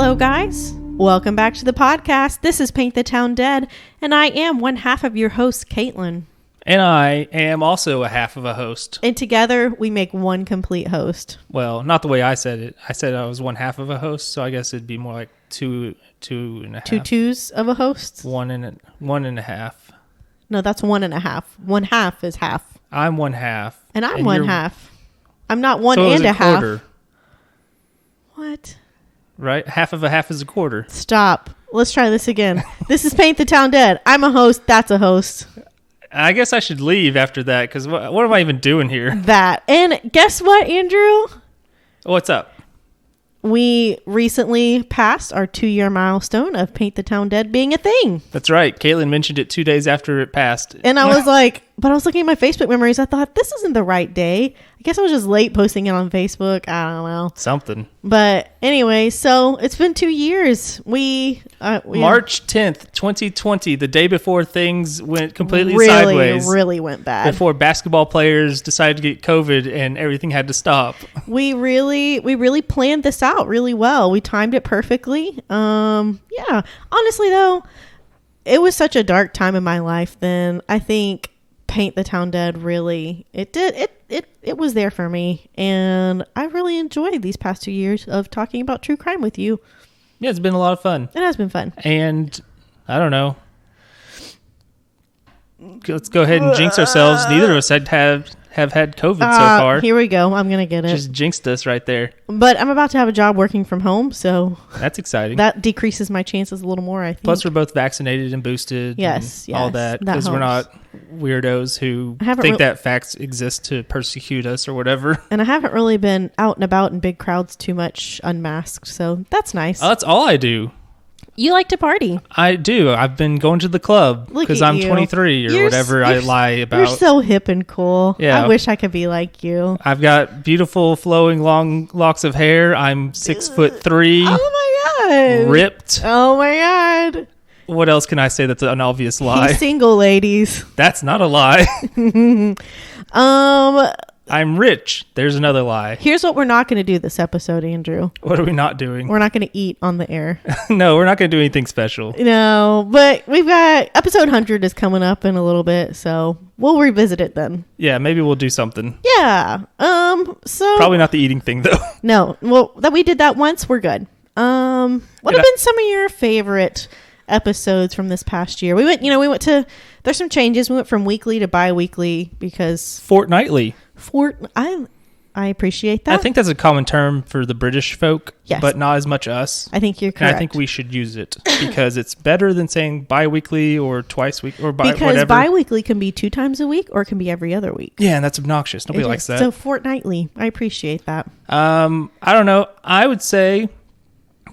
Hello, guys. Welcome back to the podcast. This is Paint the Town Dead, and I am one half of your host, Caitlin. And I am also a half of a host. And together, we make one complete host. Well, not the way I said it. I said I was one half of a host, so I guess it'd be more like two and a half. 2 twos of a host? One and a half. No, that's 1.5. 1 half is half. I'm one half. And I'm one half. I'm not one and a half. Quarter, what? right? Half of a half is a quarter. Stop. Let's try this again. This is Paint the Town Dead. I'm a host. That's a host. I guess I should leave after that, because what am I even doing here? That. And guess what, Andrew? What's up? We recently passed our 2-year milestone of Paint the Town Dead being a thing. That's right. Caitlin mentioned it 2 days after it passed. And I was like, but I was looking at my Facebook memories. I thought, this isn't the right day. I guess I was just late posting it on Facebook. I don't know. Something. But anyway, so it's been 2 years. We March 10th, 2020, the day before things went completely sideways. sideways. Really went bad. Before basketball players decided to get COVID and everything had to stop. We really planned this out really well. We timed it perfectly. Yeah. Honestly, though, it was such a dark time in my life then. I think Paint the Town Dead really, it was there for me. And I really enjoyed these past 2 years of talking about true crime with you. Yeah, it's been a lot of fun. It has been fun. And I don't know. Let's go ahead and jinx ourselves. Neither of us have had COVID so far. Here we go. I'm going to get it. Just jinxed us right there. But I'm about to have a job working from home, so that's exciting. That decreases my chances a little more, I think. Plus, we're both vaccinated and boosted. Yes, and all that. Because we're not weirdos who think that facts exist to persecute us or whatever. And I haven't really been out and about in big crowds too much unmasked, so that's nice. That's all I do. You like to party. I do. I've been going to the club because I'm 23 or whatever I lie about. You're so hip and cool. Yeah. I wish I could be like you. I've got beautiful flowing long locks of hair. I'm 6'3". Oh my God. Ripped. Oh my God. What else can I say that's an obvious lie? He's single, ladies. That's not a lie. I'm rich. There's another lie. Here's what we're not going to do this episode, Andrew. What are we not doing? We're not going to eat on the air. No, we're not going to do anything special. No, but we've got episode 100 is coming up in a little bit, so we'll revisit it then. Yeah, maybe we'll do something. Yeah. So probably not the eating thing though. No. Well, that we did that once. We're good. What have been some of your favorite episodes from this past year? We went to, there's some changes. We went from weekly to bi-weekly because fortnightly. I appreciate that. I think that's a common term for the British folk, yes, but not as much us. I think you're correct. And I think we should use it because it's better than saying bi-weekly or twice week or because whatever. Bi-weekly can be 2 times a week or it can be every other week. Yeah, and that's obnoxious. Nobody likes that. So fortnightly, I appreciate that. I don't know. I would say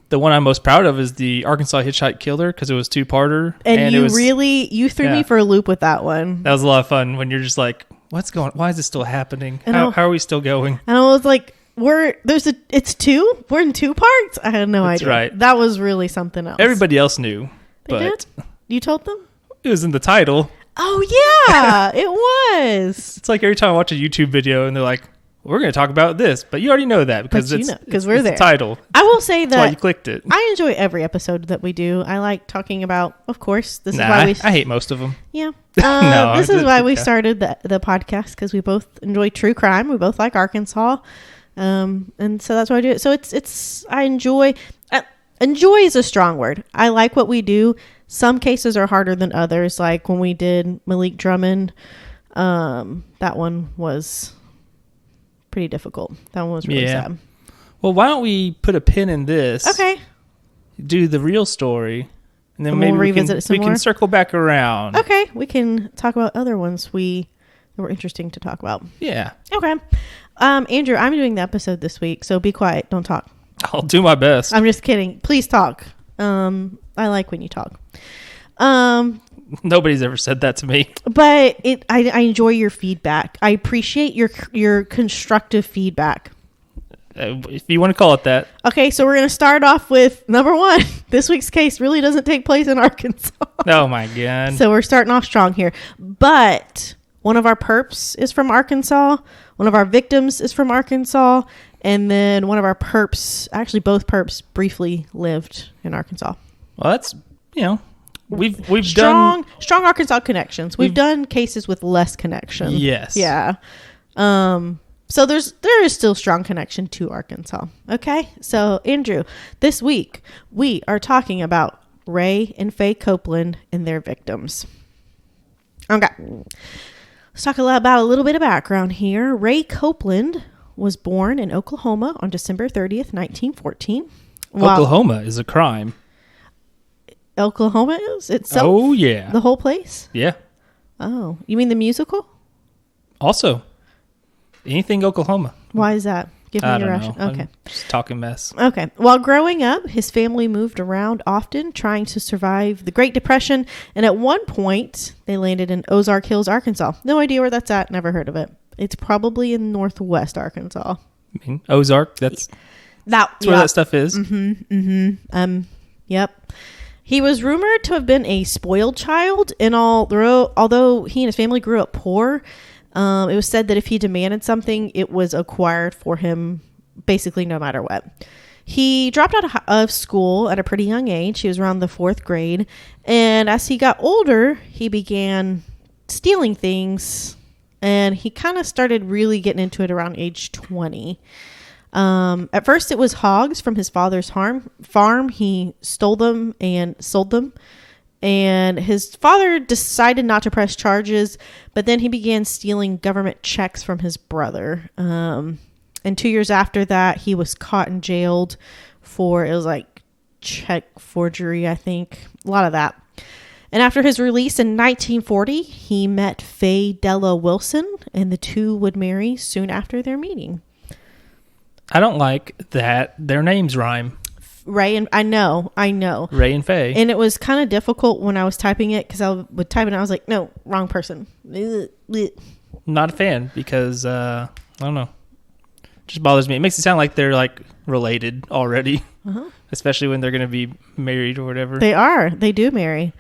the one I'm most proud of is the Arkansas Hitchhike Killer because it was 2-parter. And you threw me for a loop with that one. That was a lot of fun when you're just like, why is this still happening? How are we still going? And I was like, it's 2? We're in 2 parts? I had no idea. That's right. That was really something else. Everybody else knew. They did? You told them? It was in the title. Oh, yeah, it was. It's like every time I watch a YouTube video and they're like, we're going to talk about this, but you already know that because it's we're there. The title. I will say that that's why you clicked it. I enjoy every episode that we do. I like talking about, of course, this is why I hate most of them. Yeah. This is why we started the podcast because we both enjoy true crime. We both like Arkansas. And so that's why I do it. So I enjoy is a strong word. I like what we do. Some cases are harder than others. Like when we did Malik Drummond, that one was pretty difficult. That one was really sad. Well, why don't we put a pin in this? Okay. Do the real story, and then we'll maybe revisit it some more. We can circle back around. Okay, we can talk about other ones that were interesting to talk about. Yeah. Okay. Andrew, I'm doing the episode this week, so be quiet. Don't talk. I'll do my best. I'm just kidding. Please talk. I like when you talk. Nobody's ever said that to me. But I enjoy your feedback. I appreciate your constructive feedback. If you want to call it that. Okay, so we're going to start off with number 1. This week's case really doesn't take place in Arkansas. Oh, my God. So we're starting off strong here. But One of our perps is from Arkansas. One of our victims is from Arkansas. And then one of our perps, actually both perps, briefly lived in Arkansas. Well, that's, we've strong Arkansas connections. We've done cases with less connection. Yes. Yeah. So there is still strong connection to Arkansas. Okay. So Andrew, this week we are talking about Ray and Faye Copeland and their victims. Okay. Let's talk about a little bit of background here. Ray Copeland was born in Oklahoma on December 30th, 1914. Oklahoma is a crime. Oklahoma is itself? Oh, yeah. The whole place? Yeah. Oh, you mean the musical? Also, anything Oklahoma. Why is that? Give me your ration. Know. Okay. I'm just talking mess. Okay. While growing up, his family moved around often, trying to survive the Great Depression. And at one point, they landed in Ozark Hills, Arkansas. No idea where that's at. Never heard of it. It's probably in northwest Arkansas. I mean, Ozark, that's where that stuff is. Yep. He was rumored to have been a spoiled child, and although he and his family grew up poor, it was said that if he demanded something, it was acquired for him basically no matter what. He dropped out of school at a pretty young age. He was around the 4th grade. And as he got older, he began stealing things. And he kind of started really getting into it around age 20. At first, it was hogs from his father's farm. He stole them and sold them. And his father decided not to press charges, but then he began stealing government checks from his brother. And 2 years after that, he was caught and jailed for, it was like check forgery, I think. A lot of that. And after his release in 1940, he met Faye Della Wilson, and the two would marry soon after their meeting. I don't like that their names rhyme. Ray and I know. Ray and Faye. And it was kind of difficult when I was typing it because I would type it and I was like, no, wrong person. Not a fan because I don't know. It just bothers me. It makes it sound like they're like related already, especially when they're going to be married or whatever. They are. They do marry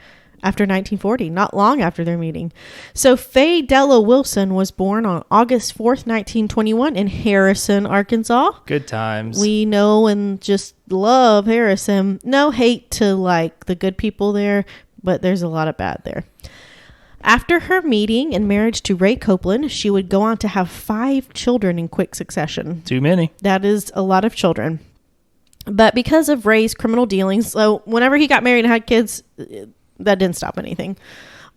after 1940, not long after their meeting. So Faye Della Wilson was born on August 4th, 1921 in Harrison, Arkansas. Good times. We know and just love Harrison. No hate to like the good people there, but there's a lot of bad there. After her meeting and marriage to Ray Copeland, she would go on to have 5 children in quick succession. Too many. That is a lot of children. But because of Ray's criminal dealings, so whenever he got married and had kids, that didn't stop anything.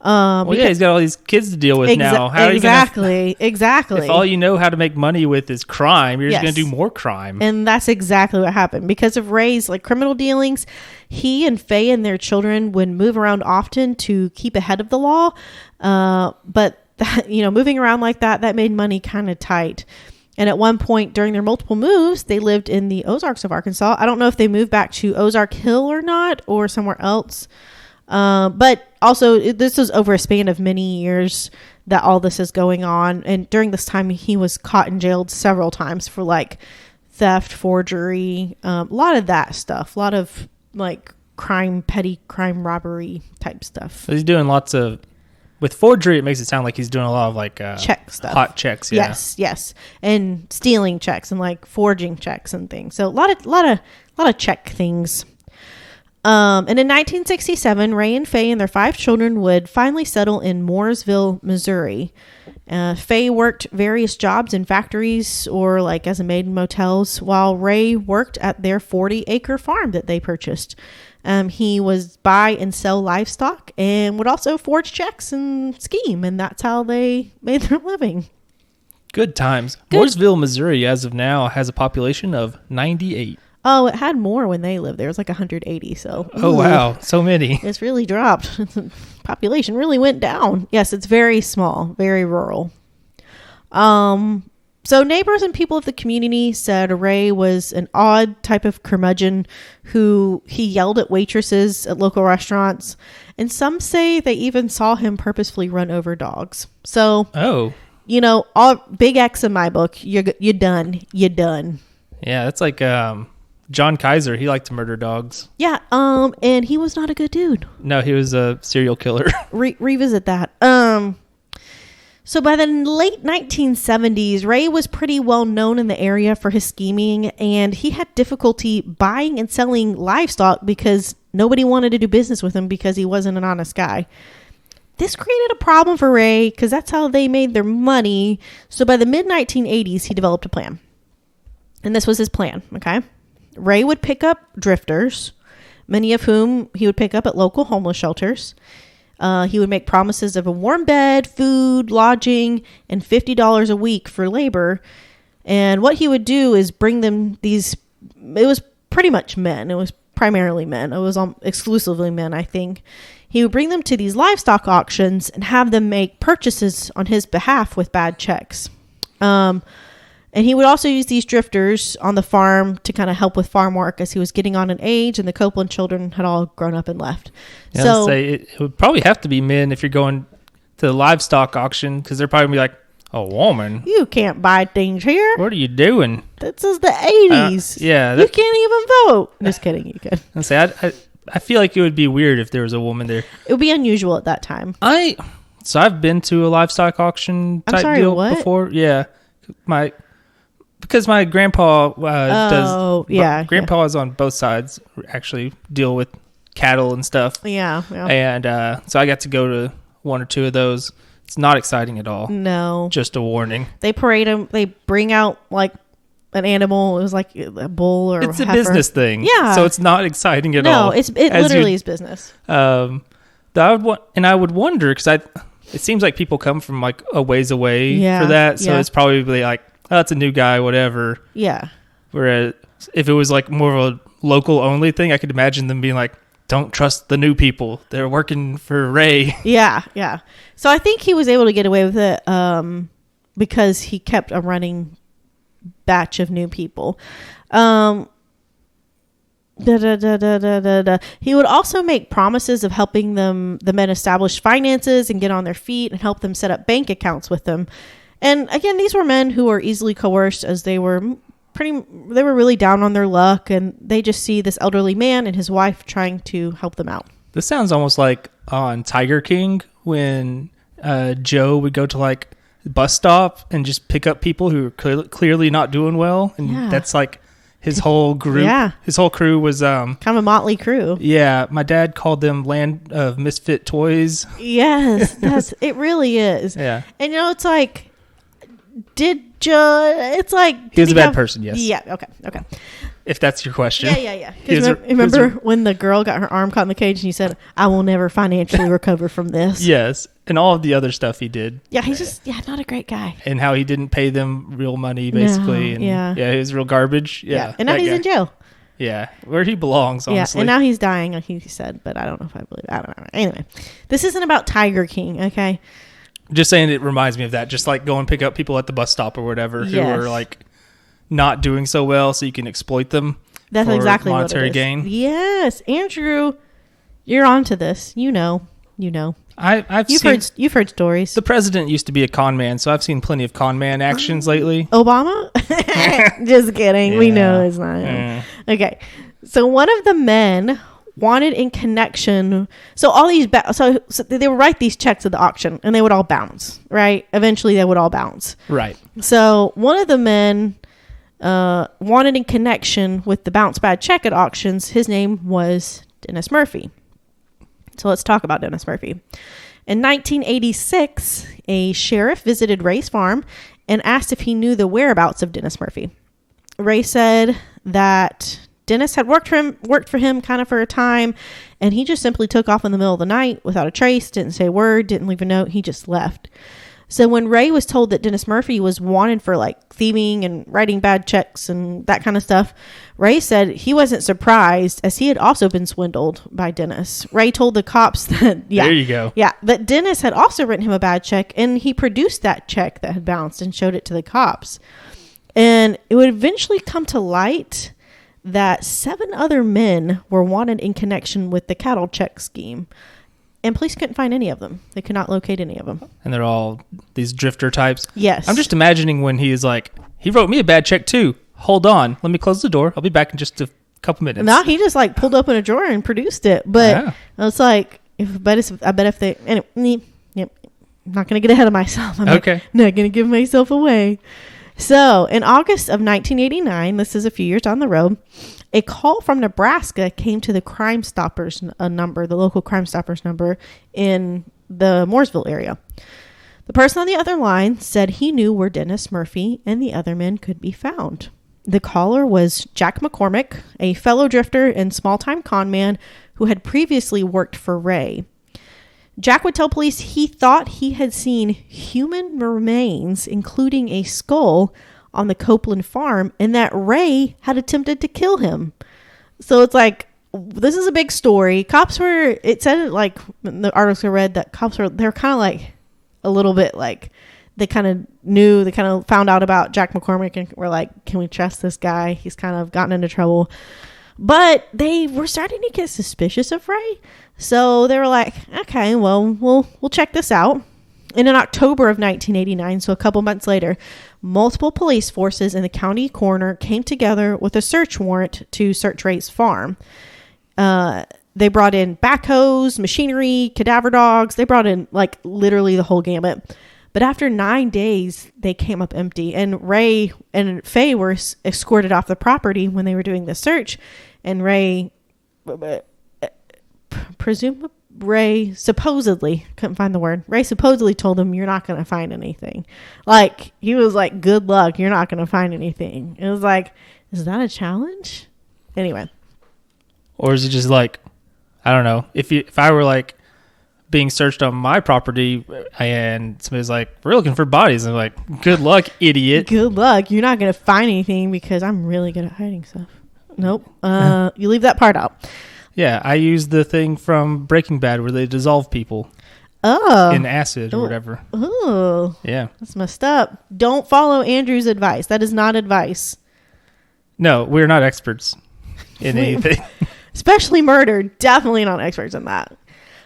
He's got all these kids to deal with now. How exactly. If all you know how to make money with is crime, you're just going to do more crime. And that's exactly what happened. Because of Ray's criminal dealings, he and Faye and their children would move around often to keep ahead of the law. But that, moving around like that made money kind of tight. And at one point during their multiple moves, they lived in the Ozarks of Arkansas. I don't know if they moved back to Ozark Hill or not, or somewhere else. But also, this was over a span of many years that all this is going on. And during this time, he was caught and jailed several times for theft, forgery, a lot of that stuff. A lot of petty crime, robbery type stuff. So he's doing lots of, with forgery, it makes it sound like he's doing a lot of check stuff. Hot checks. Yeah. Yes. And stealing checks and forging checks and things. So a lot of check things. And in 1967, Ray and Faye and their 5 children would finally settle in Mooresville, Missouri. Faye worked various jobs in factories or as a maid in motels, while Ray worked at their 40-acre farm that they purchased. He was buy and sell livestock and would also forge checks and scheme, and that's how they made their living. Good times. Mooresville, Missouri, as of now, has a population of 98. Oh, it had more when they lived there. It was 180. So. Oh, wow. So many. It's really dropped. Population really went down. Yes, it's very small, very rural. So neighbors and people of the community said Ray was an odd type of curmudgeon who he yelled at waitresses at local restaurants. And some say they even saw him purposefully run over dogs. So, all big X in my book. You're done. You're done. Yeah, that's like John Kaiser. He liked to murder dogs. Yeah, and he was not a good dude. No, he was a serial killer. Revisit that. So by the late 1970s, Ray was pretty well known in the area for his scheming, and he had difficulty buying and selling livestock because nobody wanted to do business with him because he wasn't an honest guy. This created a problem for Ray because that's how they made their money. So by the mid-1980s, he developed a plan. And this was his plan, okay? Ray would pick up drifters, many of whom he would pick up at local homeless shelters. He would make promises of a warm bed, food, lodging, and $50 a week for labor. And what he would do is bring them these, it was pretty much men. It was primarily men. It was exclusively men, I think. He would bring them to these livestock auctions and have them make purchases on his behalf with bad checks. And he would also use these drifters on the farm to kind of help with farm work as he was getting on in age, and the Copeland children had all grown up and left. Yeah, so it would probably have to be men if you're going to the livestock auction, because they're probably gonna be like, "A woman? You can't buy things here. What are you doing? This is the 80s. Yeah, you can't even vote." Just kidding, you could. And say, I feel like it would be weird if there was a woman there. It would be unusual at that time. So I've been to a livestock auction type deal before. Yeah, because my grandpa does. Yeah, grandpa is on both sides. Actually, deal with cattle and stuff. Yeah. And so I got to go to one or two of those. It's not exciting at all. No, just a warning. They parade them. They bring out like an animal. It was like a bull or it's a a heifer. Business thing. Yeah, so it's not exciting at all. No, it literally is business. I would wonder because it seems like people come from like a ways away for that. So it's probably like, oh, it's a new guy, whatever. Yeah. Whereas if it was like more of a local only thing, I could imagine them being like, don't trust the new people. They're working for Ray. Yeah. So I think he was able to get away with it because he kept a running batch of new people. He would also make promises of helping the men establish finances and get on their feet and help them set up bank accounts with them. And again, these were men who were easily coerced as they were really down on their luck, and they just see this elderly man and his wife trying to help them out. This sounds almost like on Tiger King when Joe would go to like bus stop and just pick up people who are clearly not doing well, and that's like his whole group. Yeah, his whole crew was kind of a motley crew. Yeah, my dad called them Land of Misfit Toys. Yes, it really is. Yeah, and it's like. It's like he was a bad person. Yes. Yeah. Okay. If that's your question. Yeah. Remember when the girl got her arm caught in the cage and he said, "I will never financially recover from this." Yes, and all of the other stuff he did. Yeah, he's just not a great guy. And how he didn't pay them real money, basically. No, and he was real garbage. Yeah. And now he's in jail. Yeah, where he belongs, honestly. Yeah, and now he's dying, like he said, but I don't know if I believe it. I don't know. Anyway, this isn't about Tiger King, okay? Just saying, it reminds me of that. Just like go and pick up people at the bus stop or whatever who are like not doing so well, so you can exploit them. That's for exactly monetary what it is. gain. Yes, Andrew, you're onto this. You know. You've heard stories. The president used to be a con man, so I've seen plenty of con man actions lately. Obama? Just kidding. Yeah. We know it's not him. Okay, so one of the men wanted in connection, so all these so they would write these checks at the auction and they would all bounce, right? Eventually they would all bounce, right? So one of the men wanted in connection with the bounce bad check at auctions. His name was Dennis Murphy. So let's talk about Dennis Murphy. In 1986, a sheriff visited Ray's farm and asked if he knew the whereabouts of Dennis Murphy. Ray said that Dennis had worked for him kind of for a time, and he just simply took off in the middle of the night without a trace, didn't say a word, didn't leave a note, he just left. So when Ray was told that Dennis Murphy was wanted for like thieving and writing bad checks and that kind of stuff, Ray said he wasn't surprised as he had also been swindled by Dennis. Ray told the cops that, there you go. Yeah, that Dennis had also written him a bad check, and he produced that check that had bounced and showed it to the cops. And it would eventually come to light that 7 other men were wanted in connection with the cattle check scheme. And police couldn't find any of them. They could not locate any of them. And they're all these drifter types? Yes. I'm just imagining when he is like, he wrote me a bad check too. Hold on. Let me close the door. I'll be back in just a couple minutes. No, he just like pulled open a drawer and produced it. But I was like, I bet if they... Anyway, I'm not going to get ahead of myself. I'm okay. not going to give myself away. So in August of 1989, this is a few years down the road, a call from Nebraska came to the Crime Stoppers number, the local Crime Stoppers number in the Mooresville area. The person on the other line said he knew where Dennis Murphy and the other men could be found. The caller was Jack McCormick, a fellow drifter and small-time con man who had previously worked for Ray. Jack would tell police he thought he had seen human remains, including a skull, on the Copeland farm, and that Ray had attempted to kill him. So it's like, this is a big story. Cops were, it said like, the articles I read that they're kind of like, a little bit like, they kind of found out about Jack McCormick and were like, can we trust this guy? He's kind of gotten into trouble. But they were starting to get suspicious of Ray. So they were like, okay, well, we'll check this out. And in October of 1989, so a couple months later, multiple police forces and the county coroner came together with a search warrant to search Ray's farm. They brought in backhoes, machinery, cadaver dogs. They brought in like literally the whole gamut. But after 9 days, they came up empty. And Ray and Faye were escorted off the property when they were doing the search. And Ray, supposedly, couldn't find the word. Ray supposedly told them, you're not going to find anything. Like, he was like, good luck, you're not going to find anything. It was like, is that a challenge? Anyway. Or is it just like, I don't know. If I were like being searched on my property and somebody's like, we're looking for bodies, I'm like, good luck, idiot. Good luck. You're not going to find anything because I'm really good at hiding stuff. Nope. You leave that part out. Yeah, I used the thing from Breaking Bad where they dissolve people in acid or whatever. Oh. Yeah. That's messed up. Don't follow Andrew's advice. That is not advice. No, we're not experts in anything. Especially murder. Definitely not experts in that.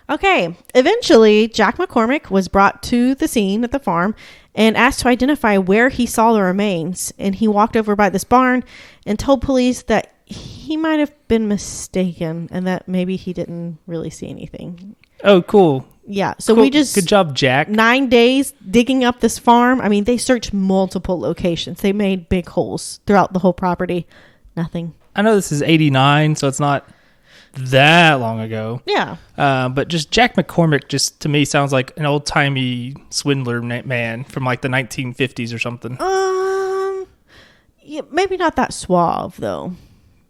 Okay. Eventually, Jack McCormick was brought to the scene at the farm and asked to identify where he saw the remains. And he walked over by this barn and told police that he might have been mistaken and that maybe he didn't really see anything. Oh, cool. Yeah. So cool. we just... Good job, Jack. 9 days digging up this farm. I mean, they searched multiple locations. They made big holes throughout the whole property. Nothing. I know this is 89, so it's not that long ago. Yeah. But just Jack McCormick just to me sounds like an old-timey swindler man from like the 1950s or something. Yeah, maybe not that suave though.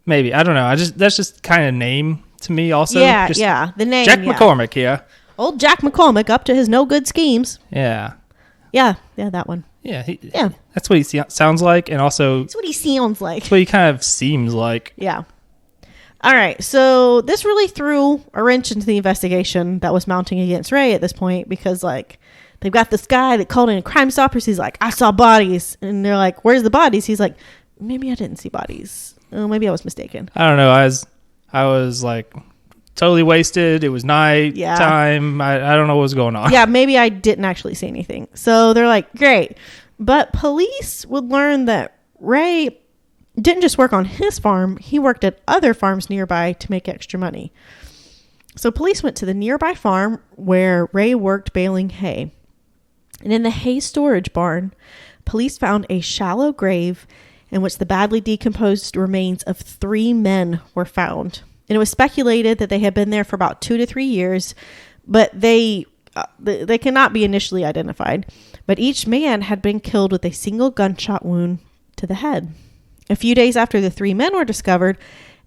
Maybe. I don't know. That's just kind of name to me also. Yeah, just yeah. The name. Jack McCormick, yeah. Old Jack McCormick up to his no good schemes. Yeah. Yeah, that one. Yeah. Yeah. That's what he sounds like, and also... That's what he sounds like. That's what he kind of seems like. Yeah. All right, so this really threw a wrench into the investigation that was mounting against Ray at this point because, like, they've got this guy that called in Crime Stoppers. He's like, I saw bodies. And they're like, where's the bodies? He's like, maybe I didn't see bodies. Oh, maybe I was mistaken. I don't know. I was like totally wasted. It was night time. I don't know what was going on. Yeah, maybe I didn't actually see anything. So they're like, great. But police would learn that Ray didn't just work on his farm. He worked at other farms nearby to make extra money. So police went to the nearby farm where Ray worked baling hay. And in the hay storage barn, police found a shallow grave in which the badly decomposed remains of 3 men were found. And it was speculated that they had been there for about 2 to 3 years, but they cannot be initially identified. But each man had been killed with a single gunshot wound to the head. A few days after the 3 men were discovered,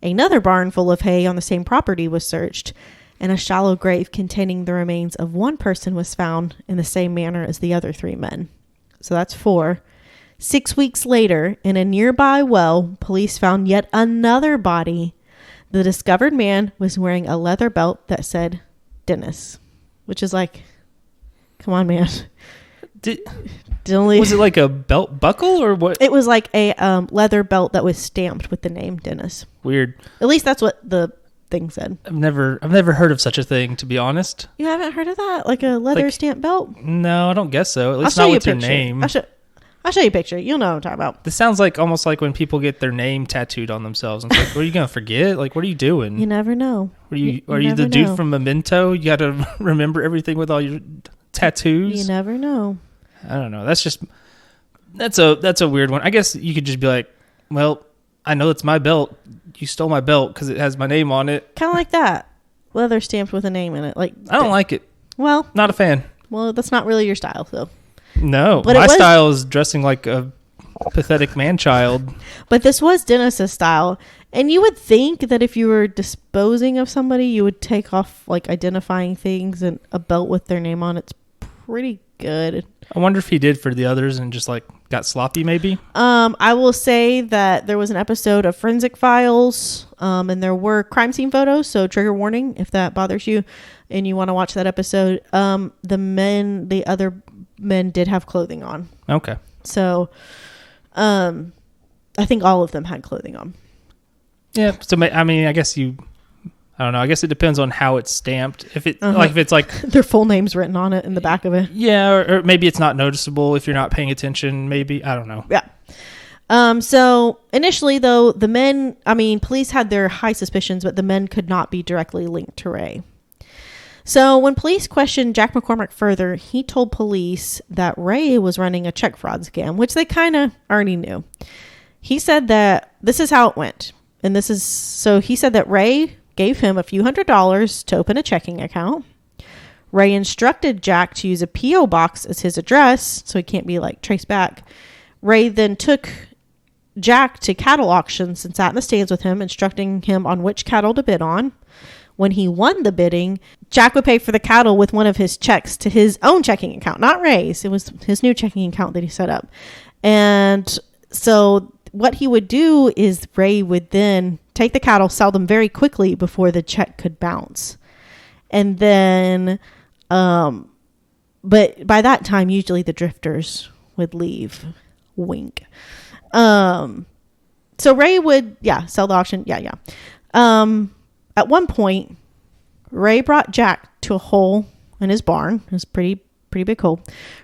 another barn full of hay on the same property was searched, and a shallow grave containing the remains of 1 person was found in the same manner as the other 3 men. So that's 4. 6 weeks later, in a nearby well, police found yet another body. The discovered man was wearing a leather belt that said Dennis, which is like, come on, man. Was it like a belt buckle or what? It was like a leather belt that was stamped with the name Dennis. Weird. At least that's what the thing said. I've never heard of such a thing, to be honest. You haven't heard of that? Like a leather stamp belt? No, I don't guess so. At least not with your name. I'll show you a picture. You'll know what I'm talking about. This sounds like almost like when people get their name tattooed on themselves. It's like, what are you going to forget? Like, what are you doing? You never know. Are you the dude from Memento? You got to remember everything with all your tattoos. You never know. I don't know. That's a weird one. I guess you could just be like, well, I know it's my belt. You stole my belt because it has my name on it. Kind of like that. Leather stamped with a name in it. Like, I don't like it. Well, not a fan. Well, that's not really your style, though. No, but my style is dressing like a pathetic man-child. But this was Dennis's style. And you would think that if you were disposing of somebody, you would take off like identifying things, and a belt with their name on it's pretty good. I wonder if he did for the others and just like got sloppy maybe. I will say that there was an episode of Forensic Files, and there were crime scene photos, so trigger warning if that bothers you and you want to watch that episode. The other men did have clothing on. Okay. So I think all of them had clothing on. Yeah, so I mean, I don't know. I guess it depends on how it's stamped. If it if it's like their full name's written on it in the back of it. Yeah, or maybe it's not noticeable if you're not paying attention. Maybe, I don't know. Yeah. So initially, though, police had their high suspicions, but the men could not be directly linked to Ray. So when police questioned Jack McCormick further, he told police that Ray was running a check fraud scam, which they kind of already knew. He said that this is how it went. He said that Ray gave him a few $100s to open a checking account. Ray instructed Jack to use a P.O. box as his address, so he can't be like traced back. Ray then took Jack to cattle auctions and sat in the stands with him, instructing him on which cattle to bid on. When he won the bidding, Jack would pay for the cattle with one of his checks to his own checking account, not Ray's. It was his new checking account that he set up. And so what he would do is Ray would then take the cattle, sell them very quickly before the check could bounce. And then, but by that time, usually the drifters would leave. Wink. So Ray would, sell the auction. Yeah. At one point, Ray brought Jack to a hole in his barn. It was pretty big hole.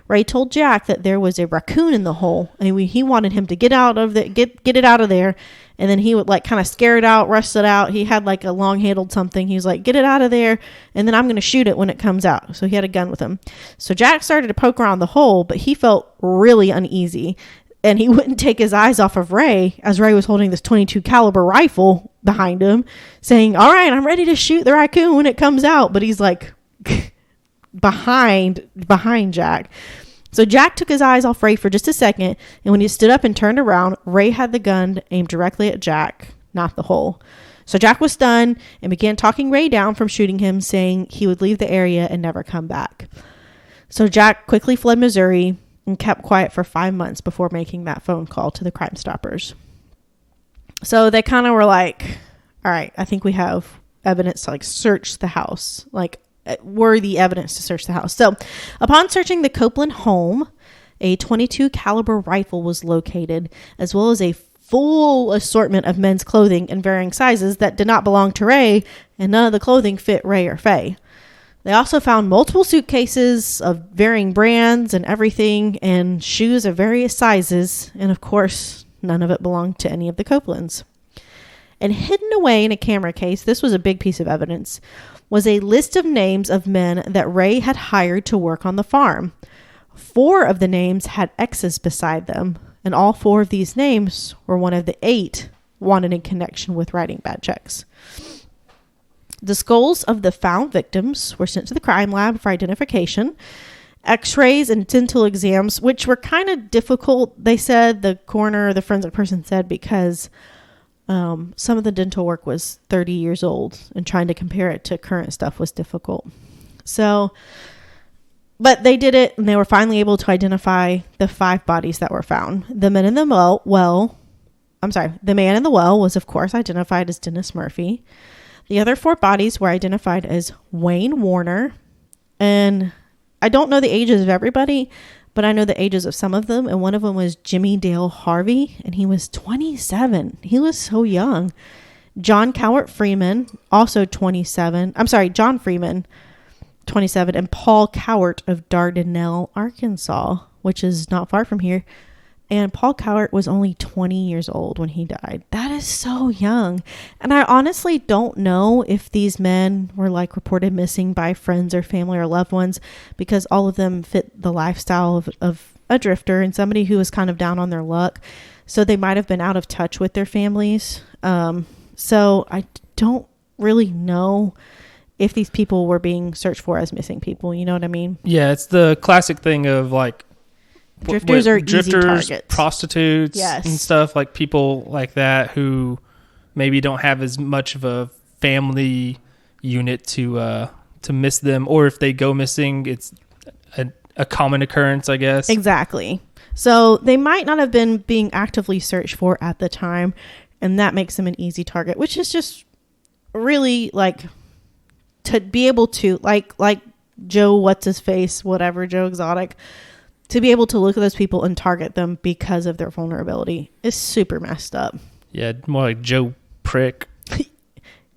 Ray told Jack that there was a raccoon in the hole, and he wanted him to get it out of there, and then he would like kind of scare it out, rust it out. He had like a long-handled something. He was like, get it out of there, and then I'm going to shoot it when it comes out. So he had a gun with him. So Jack started to poke around the hole, but he felt really uneasy, and he wouldn't take his eyes off of Ray as Ray was holding this .22 caliber rifle behind him, saying, all right, I'm ready to shoot the raccoon when it comes out. But he's like behind Jack. So Jack took his eyes off Ray for just a second, and when he stood up and turned around, Ray had the gun aimed directly at Jack, not the hole. So Jack was stunned and began talking Ray down from shooting him, saying he would leave the area and never come back. So Jack quickly fled Missouri and kept quiet for 5 months before making that phone call to the Crime Stoppers. So they kind of were like, all right, I think we have evidence to like search the house, like worthy evidence to search the house. So upon searching the Copeland home, a .22 caliber rifle was located, as well as a full assortment of men's clothing in varying sizes that did not belong to Ray, and none of the clothing fit Ray or Faye. They also found multiple suitcases of varying brands and everything, and shoes of various sizes, and of course, none of it belonged to any of the Copelands. And hidden away in a camera case, this was a big piece of evidence, was a list of names of men that Ray had hired to work on the farm. 4 of the names had X's beside them, and all 4 of these names were one of the 8 wanted in connection with writing bad checks. The skulls of the found victims were sent to the crime lab for identification. X-rays and dental exams, which were kind of difficult, they said, the coroner or the forensic person said, because some of the dental work was 30 years old, and trying to compare it to current stuff was difficult. So, but they did it, and they were finally able to identify the 5 bodies that were found. The man in the well was, of course, identified as Dennis Murphy. The other 4 bodies were identified as Wayne Warner, and I don't know the ages of everybody, but I know the ages of some of them, and one of them was Jimmy Dale Harvey, and he was 27. He was so young. John Cowart Freeman, also 27. John Freeman, 27, and Paul Cowart of Dardanelle, Arkansas, which is not far from here, And Paul Cowart was only 20 years old when he died. That is so young. And I honestly don't know if these men were like reported missing by friends or family or loved ones, because all of them fit the lifestyle of a drifter and somebody who was kind of down on their luck. So they might have been out of touch with their families. So I don't really know if these people were being searched for as missing people. You know what I mean? Yeah, it's the classic thing of like drifters are easy targets. Prostitutes, yes, and stuff, like people like that who maybe don't have as much of a family unit to miss them, or if they go missing, it's a common occurrence, I guess. Exactly. So they might not have been being actively searched for at the time, and that makes them an easy target, which is just really like to be able to like Joe what's his face, whatever, Joe Exotic, to be able to look at those people and target them because of their vulnerability is super messed up. Yeah, more like Joe Prick.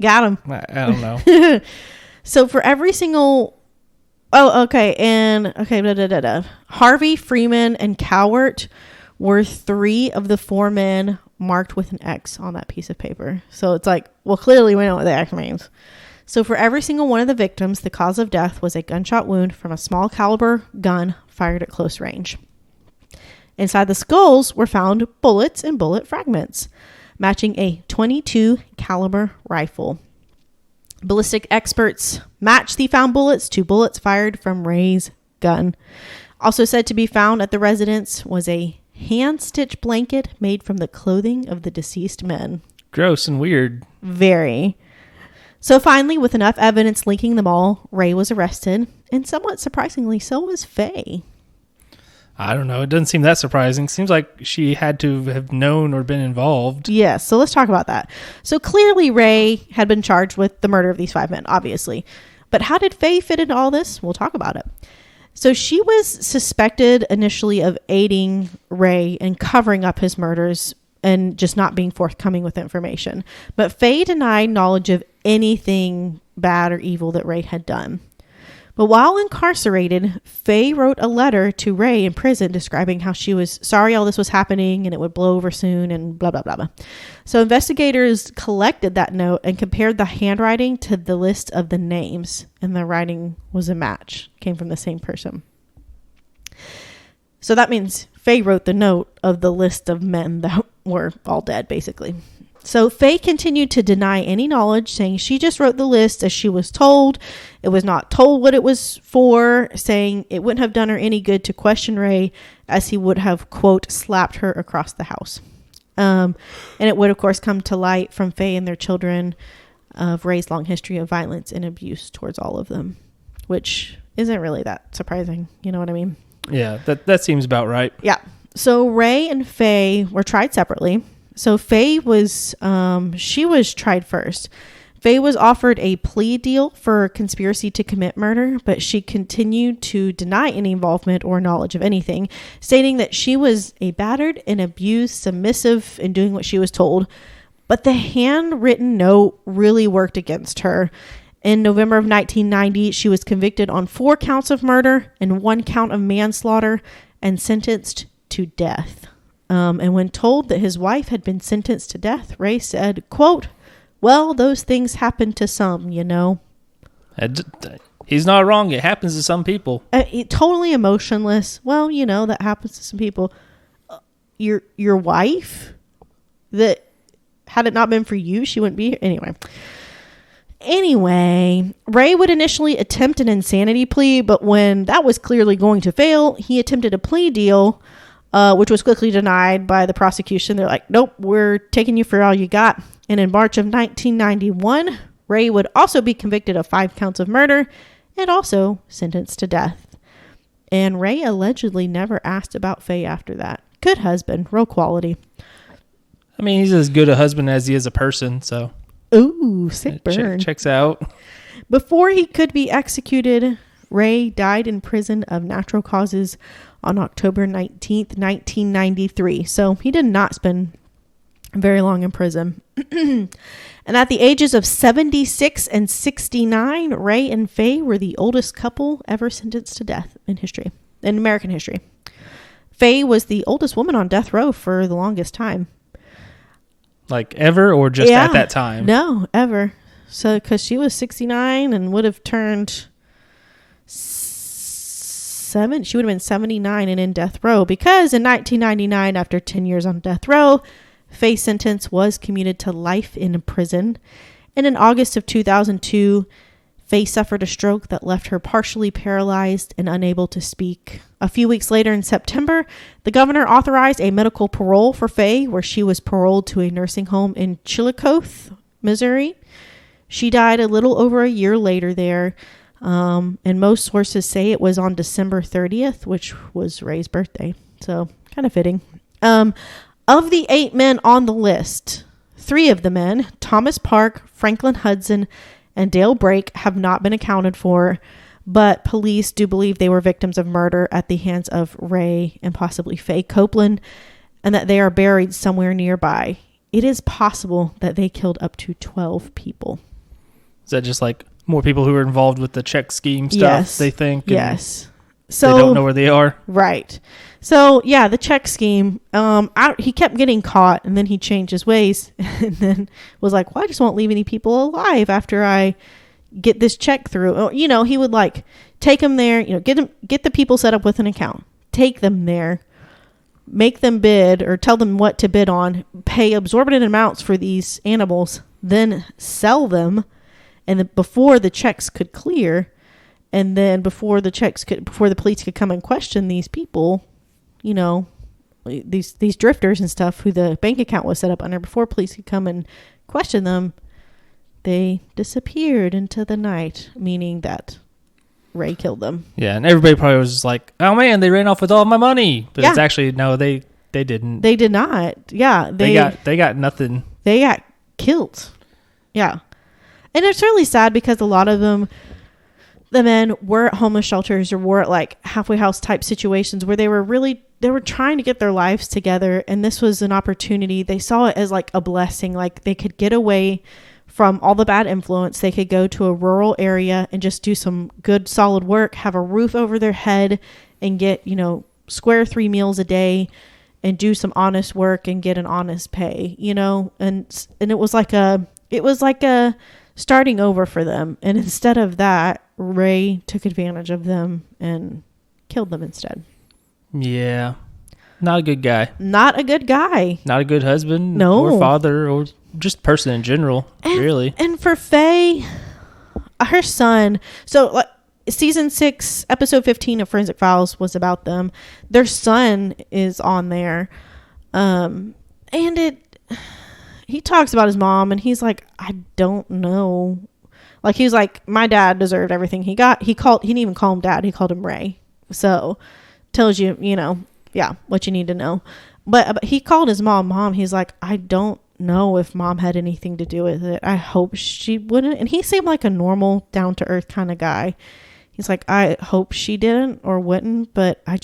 Got him. I don't know. So for every single... Oh, okay. And okay. Harvey, Freeman, and Cowart were 3 of the 4 men marked with an X on that piece of paper. So it's like, well, clearly we know what the X means. So for every single one of the victims, the cause of death was a gunshot wound from a small caliber gun fired at close range. Inside the skulls were found bullets and bullet fragments, matching a .22 caliber rifle. Ballistic experts matched the found bullets to bullets fired from Ray's gun. Also said to be found at the residence was a hand-stitched blanket made from the clothing of the deceased men. Gross and weird. Very. So finally, with enough evidence linking them all, Ray was arrested, and somewhat surprisingly, so was Faye. I don't know. It doesn't seem that surprising. Seems like she had to have known or been involved. Yes, so let's talk about that. So clearly Ray had been charged with the murder of these 5 men, obviously. But how did Faye fit into all this? We'll talk about it. So she was suspected initially of aiding Ray and covering up his murders and just not being forthcoming with information. But Faye denied knowledge of anything bad or evil that Ray had done. But while incarcerated, Faye wrote a letter to Ray in prison describing how she was sorry all this was happening and it would blow over soon and blah, blah, blah, blah. So investigators collected that note and compared the handwriting to the list of the names, and the writing was a match. Came from the same person. So that means Faye wrote the note of the list of men that were all dead, basically. So Faye continued to deny any knowledge, saying she just wrote the list as she was told. It was not told what it was for, saying it wouldn't have done her any good to question Ray, as he would have, quote, slapped her across the house. And it would, of course, come to light from Faye and their children of Ray's long history of violence and abuse towards all of them, which isn't really that surprising. You know what I mean? Yeah, that seems about right. Yeah. So Ray and Faye were tried separately. So Faye was, she was tried first. Faye was offered a plea deal for conspiracy to commit murder, but she continued to deny any involvement or knowledge of anything, stating that she was a battered and abused submissive in doing what she was told. But the handwritten note really worked against her. In November of 1990, she was convicted on 4 counts of murder and 1 count of manslaughter and sentenced to death. And when told that his wife had been sentenced to death, Ray said, quote, well, those things happen to some, you know. He's not wrong. It happens to some people. Totally emotionless. Well, you know, that happens to some people. Your wife, that had it not been for you, she wouldn't be here. Anyway, Ray would initially attempt an insanity plea, but when that was clearly going to fail, he attempted a plea deal, which was quickly denied by the prosecution. They're like, nope, we're taking you for all you got. And in March of 1991, Ray would also be convicted of 5 counts of murder and also sentenced to death. And Ray allegedly never asked about Faye after that. Good husband, real quality. I mean, he's as good a husband as he is a person, so. Ooh, sick burn. Checks out. Before he could be executed, Ray died in prison of natural causes on October 19th, 1993. So he did not spend very long in prison. And at the ages of 76 and 69, Ray and Faye were the oldest couple ever sentenced to death in American history. Faye was the oldest woman on death row for the longest time. Like ever, or just at that time? No, ever. So, because she was 69 and would have turned she would have been 79 and in death row, because in 1999, after 10 years on death row, Faye's sentence was commuted to life in prison. And in August of 2002, Faye suffered a stroke that left her partially paralyzed and unable to speak. A few weeks later in September, the governor authorized a medical parole for Faye, where she was paroled to a nursing home in Chillicothe, Missouri. She died a little over a year later there. And most sources say it was on December 30th, which was Ray's birthday. So kind of fitting. Of the 8 men on the list, 3 of the men, Thomas Park, Franklin Hudson, and Dale Brake, have not been accounted for, but police do believe they were victims of murder at the hands of Ray and possibly Faye Copeland, and that they are buried somewhere nearby. It is possible that they killed up to 12 people. Is that just like more people who are involved with the check scheme stuff, yes. they think? Yes. So they don't know where they are? Right. So, yeah, the check scheme, he kept getting caught, and then he changed his ways and then was like, well, I just won't leave any people alive after I get this check through. You know, he would like take them there, you know, get the people set up with an account, take them there, make them bid or tell them what to bid on, pay exorbitant amounts for these animals, then sell them. And before the checks could clear, and then before the police could come and question these people, you know, these drifters and stuff who the bank account was set up under, before police could come and question them, they disappeared into the night, meaning that Ray killed them. Yeah, and everybody probably was just like, oh man, they ran off with all my money. But it's actually, no, they didn't. They did not. Yeah. They got nothing. They got killed. Yeah. And it's really sad because a lot of them, the men, were at homeless shelters or were at like halfway house type situations where they were trying to get their lives together. And this was an opportunity. They saw it as like a blessing. Like they could get away from all the bad influence. They could go to a rural area and just do some good, solid work, have a roof over their head and get, you know, square 3 meals a day and do some honest work and get an honest pay, you know? And it was like a starting over for them. And instead of that, Ray took advantage of them and killed them instead. Yeah. Not a good guy. Not a good guy. Not a good husband. No. Or father, or just person in general, really. And for Faye, her son, so like season 6, episode 15 of Forensic Files was about them. Their son is on there. And he talks about his mom, and he's like, I don't know. Like, he was like, my dad deserved everything he got. He didn't even call him dad. He called him Ray. So, tells you, you know, yeah, what you need to know. But he called his mom. He's like, I don't know if mom had anything to do with it. I hope she wouldn't. And he seemed like a normal, down-to-earth kind of guy. He's like, I hope she didn't or wouldn't, but I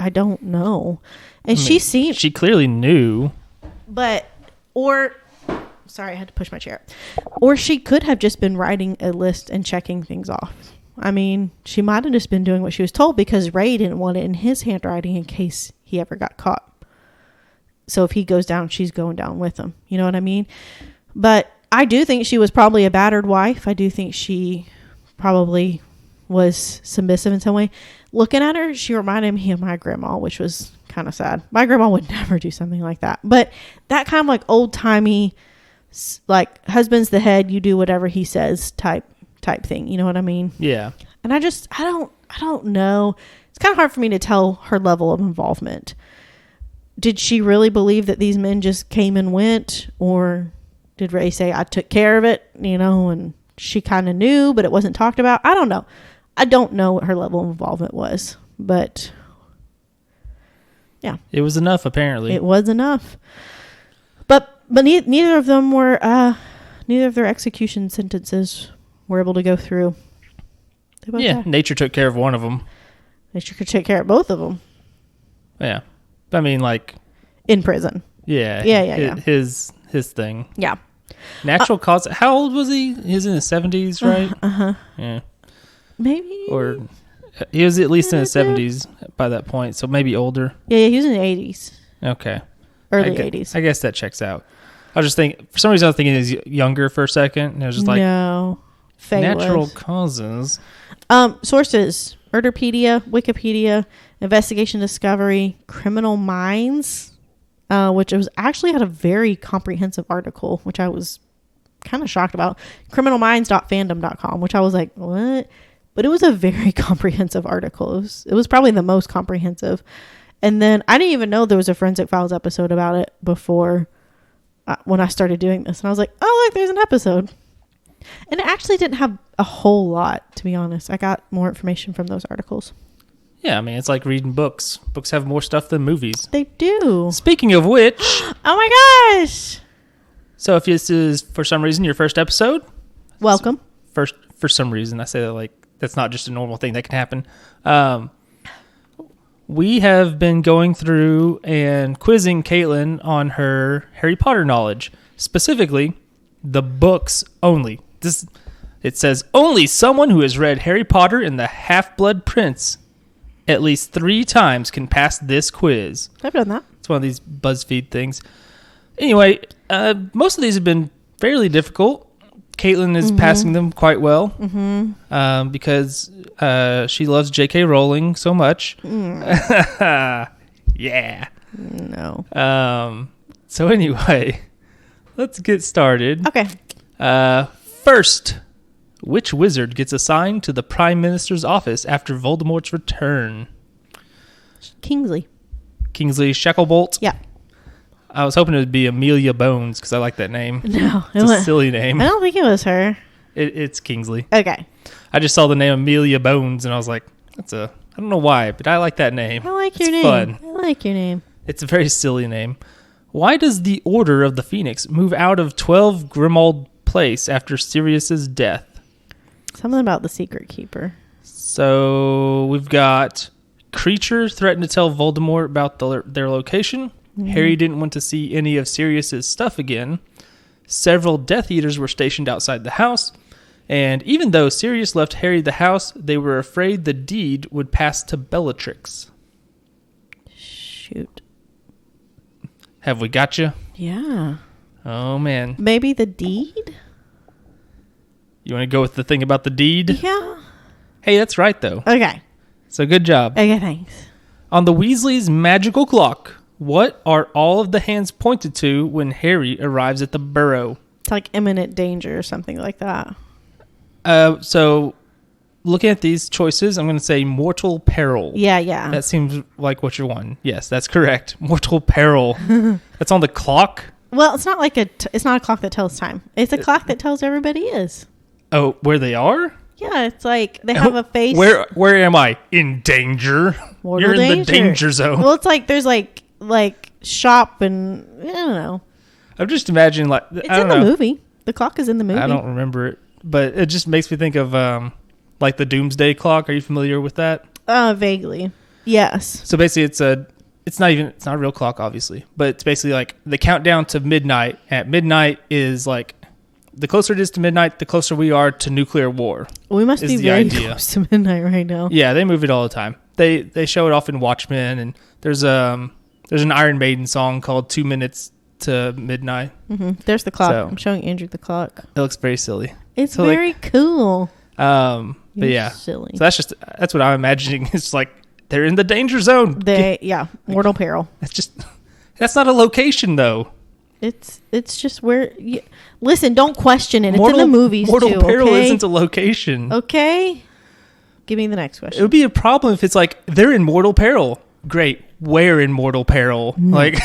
don't know. And she clearly knew. Sorry, I had to push my chair. Or she could have just been writing a list and checking things off. I mean, she might have just been doing what she was told because Ray didn't want it in his handwriting in case he ever got caught. So if he goes down, she's going down with him. You know what I mean? But I do think she was probably a battered wife. I do think she probably was submissive in some way. Looking at her, she reminded me of my grandma, which was kind of sad. My grandma would never do something like that. But that kind of like old-timey, like husband's the head, you do whatever he says type thing. You know what I mean? Yeah. And I don't know. It's kind of hard for me to tell her level of involvement. Did she really believe that these men just came and went? Or did Ray say, I took care of it, you know, and she kind of knew, but it wasn't talked about? I don't know. I don't know what her level of involvement was, but yeah. It was enough, apparently. It was enough. But neither of them were, neither of their execution sentences were able to go through. Yeah, nature took care of one of them. Nature could take care of both of them. Yeah. I mean, like... in prison. Yeah. Yeah. His thing. Yeah. Natural cause... How old was he? He was in his 70s, right? Uh-huh. Yeah. Maybe. Or... He was at least in his 70s by that point, so maybe older. Yeah, he was in the 80s. Okay. Early 80s. I guess that checks out. I was just thinking, for some reason I was thinking he was younger for a second, and it was just like, no. Faye natural was. causes. Sources: Murderpedia, Wikipedia, Investigation Discovery, Criminal Minds, which was actually had a very comprehensive article, which I was kind of shocked about. Criminalminds.fandom.com, which I was like, what? But it was a very comprehensive article. It was probably the most comprehensive. And then I didn't even know there was a Forensic Files episode about it before when I started doing this. And I was like, oh, look, there's an episode. And it actually didn't have a whole lot, to be honest. I got more information from those articles. Yeah, I mean, it's like reading books. Books have more stuff than movies. They do. Speaking of which... Oh my gosh! So if this is, for some reason, your first episode... Welcome. First, for some reason. I say that like, that's not just a normal thing that can happen. We have been going through and quizzing Caitlin on her Harry Potter knowledge. Specifically, the books only. It says, only someone who has read Harry Potter and the Half-Blood Prince at least 3 times can pass this quiz. I've done that. It's one of these BuzzFeed things. Anyway, most of these have been fairly difficult. Caitlin is passing them quite well because she loves J.K. Rowling so much. Yeah. No. So anyway, let's get started. Okay. First, which wizard gets assigned to the Prime Minister's office after Voldemort's return? Kingsley Shacklebolt? Yeah. I was hoping it would be Amelia Bones because I like that name. No. It's a silly name. I don't think it was her. It's Kingsley. Okay. I just saw the name Amelia Bones and I was like, I don't know why, but I like that name. I like your name. Fun. I like your name. It's a very silly name. Why does the Order of the Phoenix move out of 12 Grimmauld Place after Sirius's death? Something about the Secret Keeper. So we've got Creature threatened to tell Voldemort about their location. Harry didn't want to see any of Sirius's stuff again. Several Death Eaters were stationed outside the house. And even though Sirius left Harry the house, they were afraid the deed would pass to Bellatrix. Shoot. Have we got you? Yeah. Oh, man. Maybe the deed? You want to go with the thing about the deed? Yeah. Hey, that's right, though. Okay. So good job. Okay, thanks. On the Weasleys' magical clock, what are all of the hands pointed to when Harry arrives at the burrow? It's like imminent danger or something like that. So looking at these choices, I'm going to say mortal peril. Yeah. That seems like what you're wanting. Yes, that's correct. Mortal peril. That's on the clock? Well, it's not like it's not a clock that tells time. It's a clock that tells everybody is. Oh, where they are? Yeah, it's like they have a face. Where am I? In danger? Mortal You're in the danger zone. Well, it's like there's like shop and I don't know. I'm just imagining like It's I don't in the know. movie. The clock is in the movie. I don't remember it, but it just makes me think of like the Doomsday Clock. Are you familiar with that? Vaguely. Yes. So basically, it's not a real clock, obviously, but it's basically like the countdown to midnight. At midnight is like the closer it is to midnight, the closer we are to nuclear war. We must be very close to midnight right now. Yeah, they move it all the time. They show it off in Watchmen, and there's an Iron Maiden song called 2 Minutes to Midnight. Mm-hmm. There's the clock. So, I'm showing Andrew the clock. It looks very silly. It's so very cool. But yeah, silly. So that's what I'm imagining. It's like they're in the danger zone. Mortal peril. That's not a location though. It's just where. Listen, don't question it. It's in the movies Mortal too. peril okay? isn't a location. Okay. Give me the next question. It would be a problem if it's like they're in mortal peril. Great. Where in mortal peril? Like,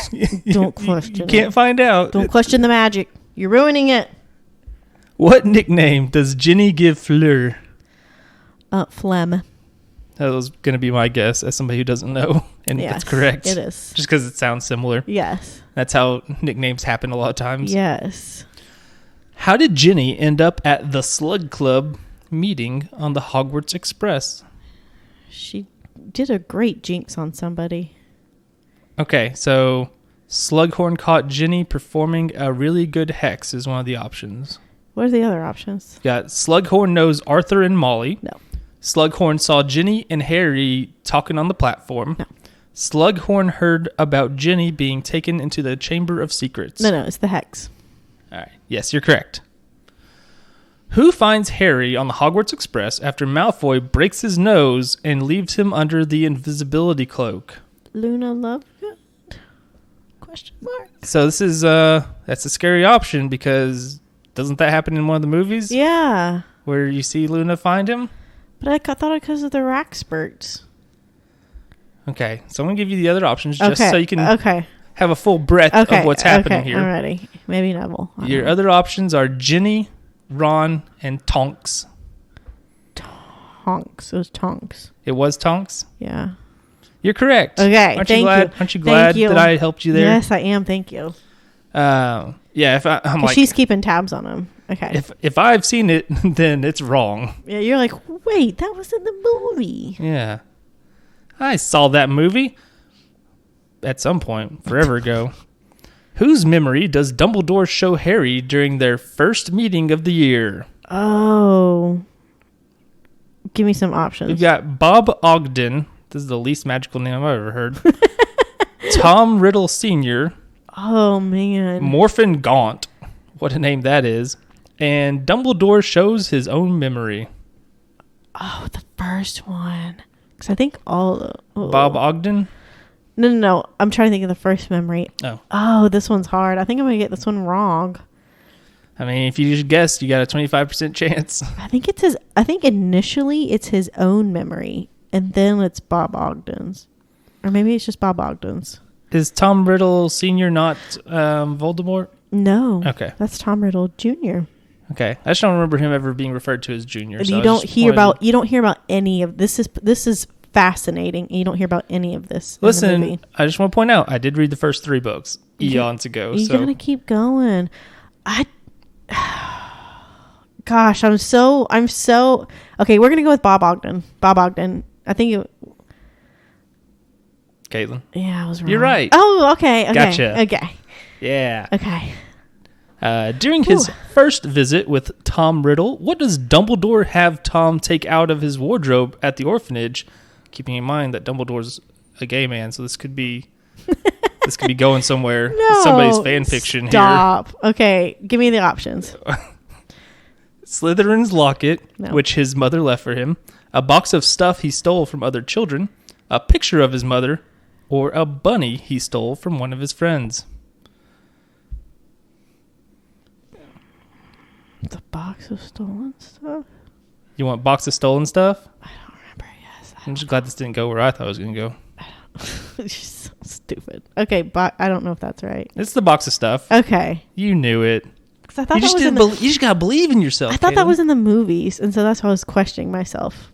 don't question. You can't find out. Don't question the magic. You're ruining it. What nickname does Ginny give Fleur? Phlegm. That was going to be my guess as somebody who doesn't know. And yes, that's correct. It is. Just because it sounds similar. Yes. That's how nicknames happen a lot of times. Yes. How did Ginny end up at the Slug Club meeting on the Hogwarts Express? She did a great jinx on somebody. Okay, so Slughorn caught Ginny performing a really good hex is one of the options. What are the other options? Got Slughorn knows Arthur and Molly. No. Slughorn saw Ginny and Harry talking on the platform. No. Slughorn heard about Ginny being taken into the Chamber of Secrets. No, it's the hex. All right. Yes, you're correct. Who finds Harry on the Hogwarts Express after Malfoy breaks his nose and leaves him under the invisibility cloak? Luna Lovegood? Question mark. So this is that's a scary option because doesn't that happen in one of the movies? Yeah. Where you see Luna find him? But I thought it because of the Raxperts. Okay, so I'm gonna give you the other options just so you can have a full breadth of what's happening here. I'm ready. Maybe Neville. Your other options are Ginny, Ron, and Tonks. Tonks. It was Tonks. It was Tonks? Yeah. You're correct. Okay, Aren't you glad that I helped you there? Yes, I am. Thank you. Yeah, if I'm like... She's keeping tabs on him. Okay. If I've seen it, then it's wrong. Yeah, you're like, wait, that was in the movie. Yeah. I saw that movie at some point, forever ago. Whose memory does Dumbledore show Harry during their first meeting of the year? Oh. Give me some options. We've got Bob Ogden. This is the least magical name I've ever heard. Tom Riddle Sr. Oh, man. Morphin Gaunt. What a name that is. And Dumbledore shows his own memory. Oh, the first one. Because I think all... Oh. Bob Ogden? No. I'm trying to think of the first memory. Oh, this one's hard. I think I'm going to get this one wrong. I mean, if you just guessed, you got a 25% chance. I think initially it's his own memory. And then it's Bob Ogden's. Or maybe it's just Bob Ogden's. Is Tom Riddle Sr. not Voldemort? No. Okay. That's Tom Riddle Jr. Okay. I just don't remember him ever being referred to as Junior. So you don't hear about any of this. This is fascinating. You don't hear about any of this. Listen, in the movie. I just want to point out, I did read the first 3 books eons ago. You gotta keep going. Gosh, I'm so okay. We're gonna go with Bob Ogden. Bob Ogden. I think Caitlin. Yeah, I was wrong. You're right. Oh, okay. Gotcha. Okay. Yeah. Okay. During his first visit with Tom Riddle, what does Dumbledore have Tom take out of his wardrobe at the orphanage? Keeping in mind that Dumbledore's a gay man, so this could be going somewhere. No, somebody's fan fiction stop. Here. Okay, give me the options. Slytherin's locket, which his mother left for him, a box of stuff he stole from other children, a picture of his mother, or a bunny he stole from one of his friends. The box of stolen stuff? You want box of stolen stuff? I don't remember, yes. I'm just glad this didn't go where I thought it was going to go. It's just so stupid. Okay, I don't know if that's right. It's the box of stuff. Okay. You knew it. I thought you just got to believe in yourself. I thought Caitlin. that was in the movies, and so that's why I was questioning myself.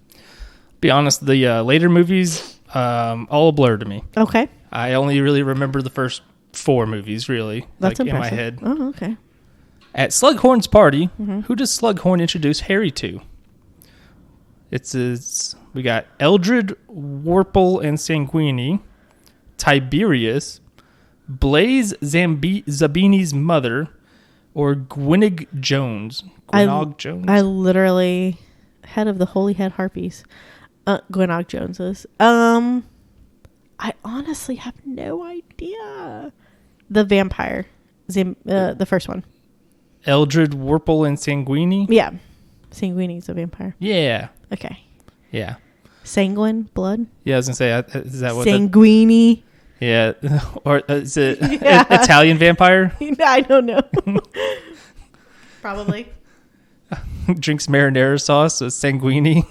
Be honest, the later movies, all a blur to me. Okay. I only really remember the first 4 movies, really. That's like impressive. In my head. Oh, okay. At Slughorn's party, who does Slughorn introduce Harry to? We got Eldred, Warple, and Sanguini, Tiberius, Blaise Zabini's mother, or Gwynnig Jones. Jones? I literally, head of the Holy Head Harpies. Gwynnig Joneses. I honestly have no idea. The vampire. The first one. Eldred, Warple, and Sanguini? Yeah. Sanguini's a vampire. Yeah. Okay. Yeah. Sanguine? Blood? Yeah, I was going to say, is that what Sanguini. Yeah. Or is it Italian vampire? I don't know. Probably. Drinks marinara sauce, so Sanguini.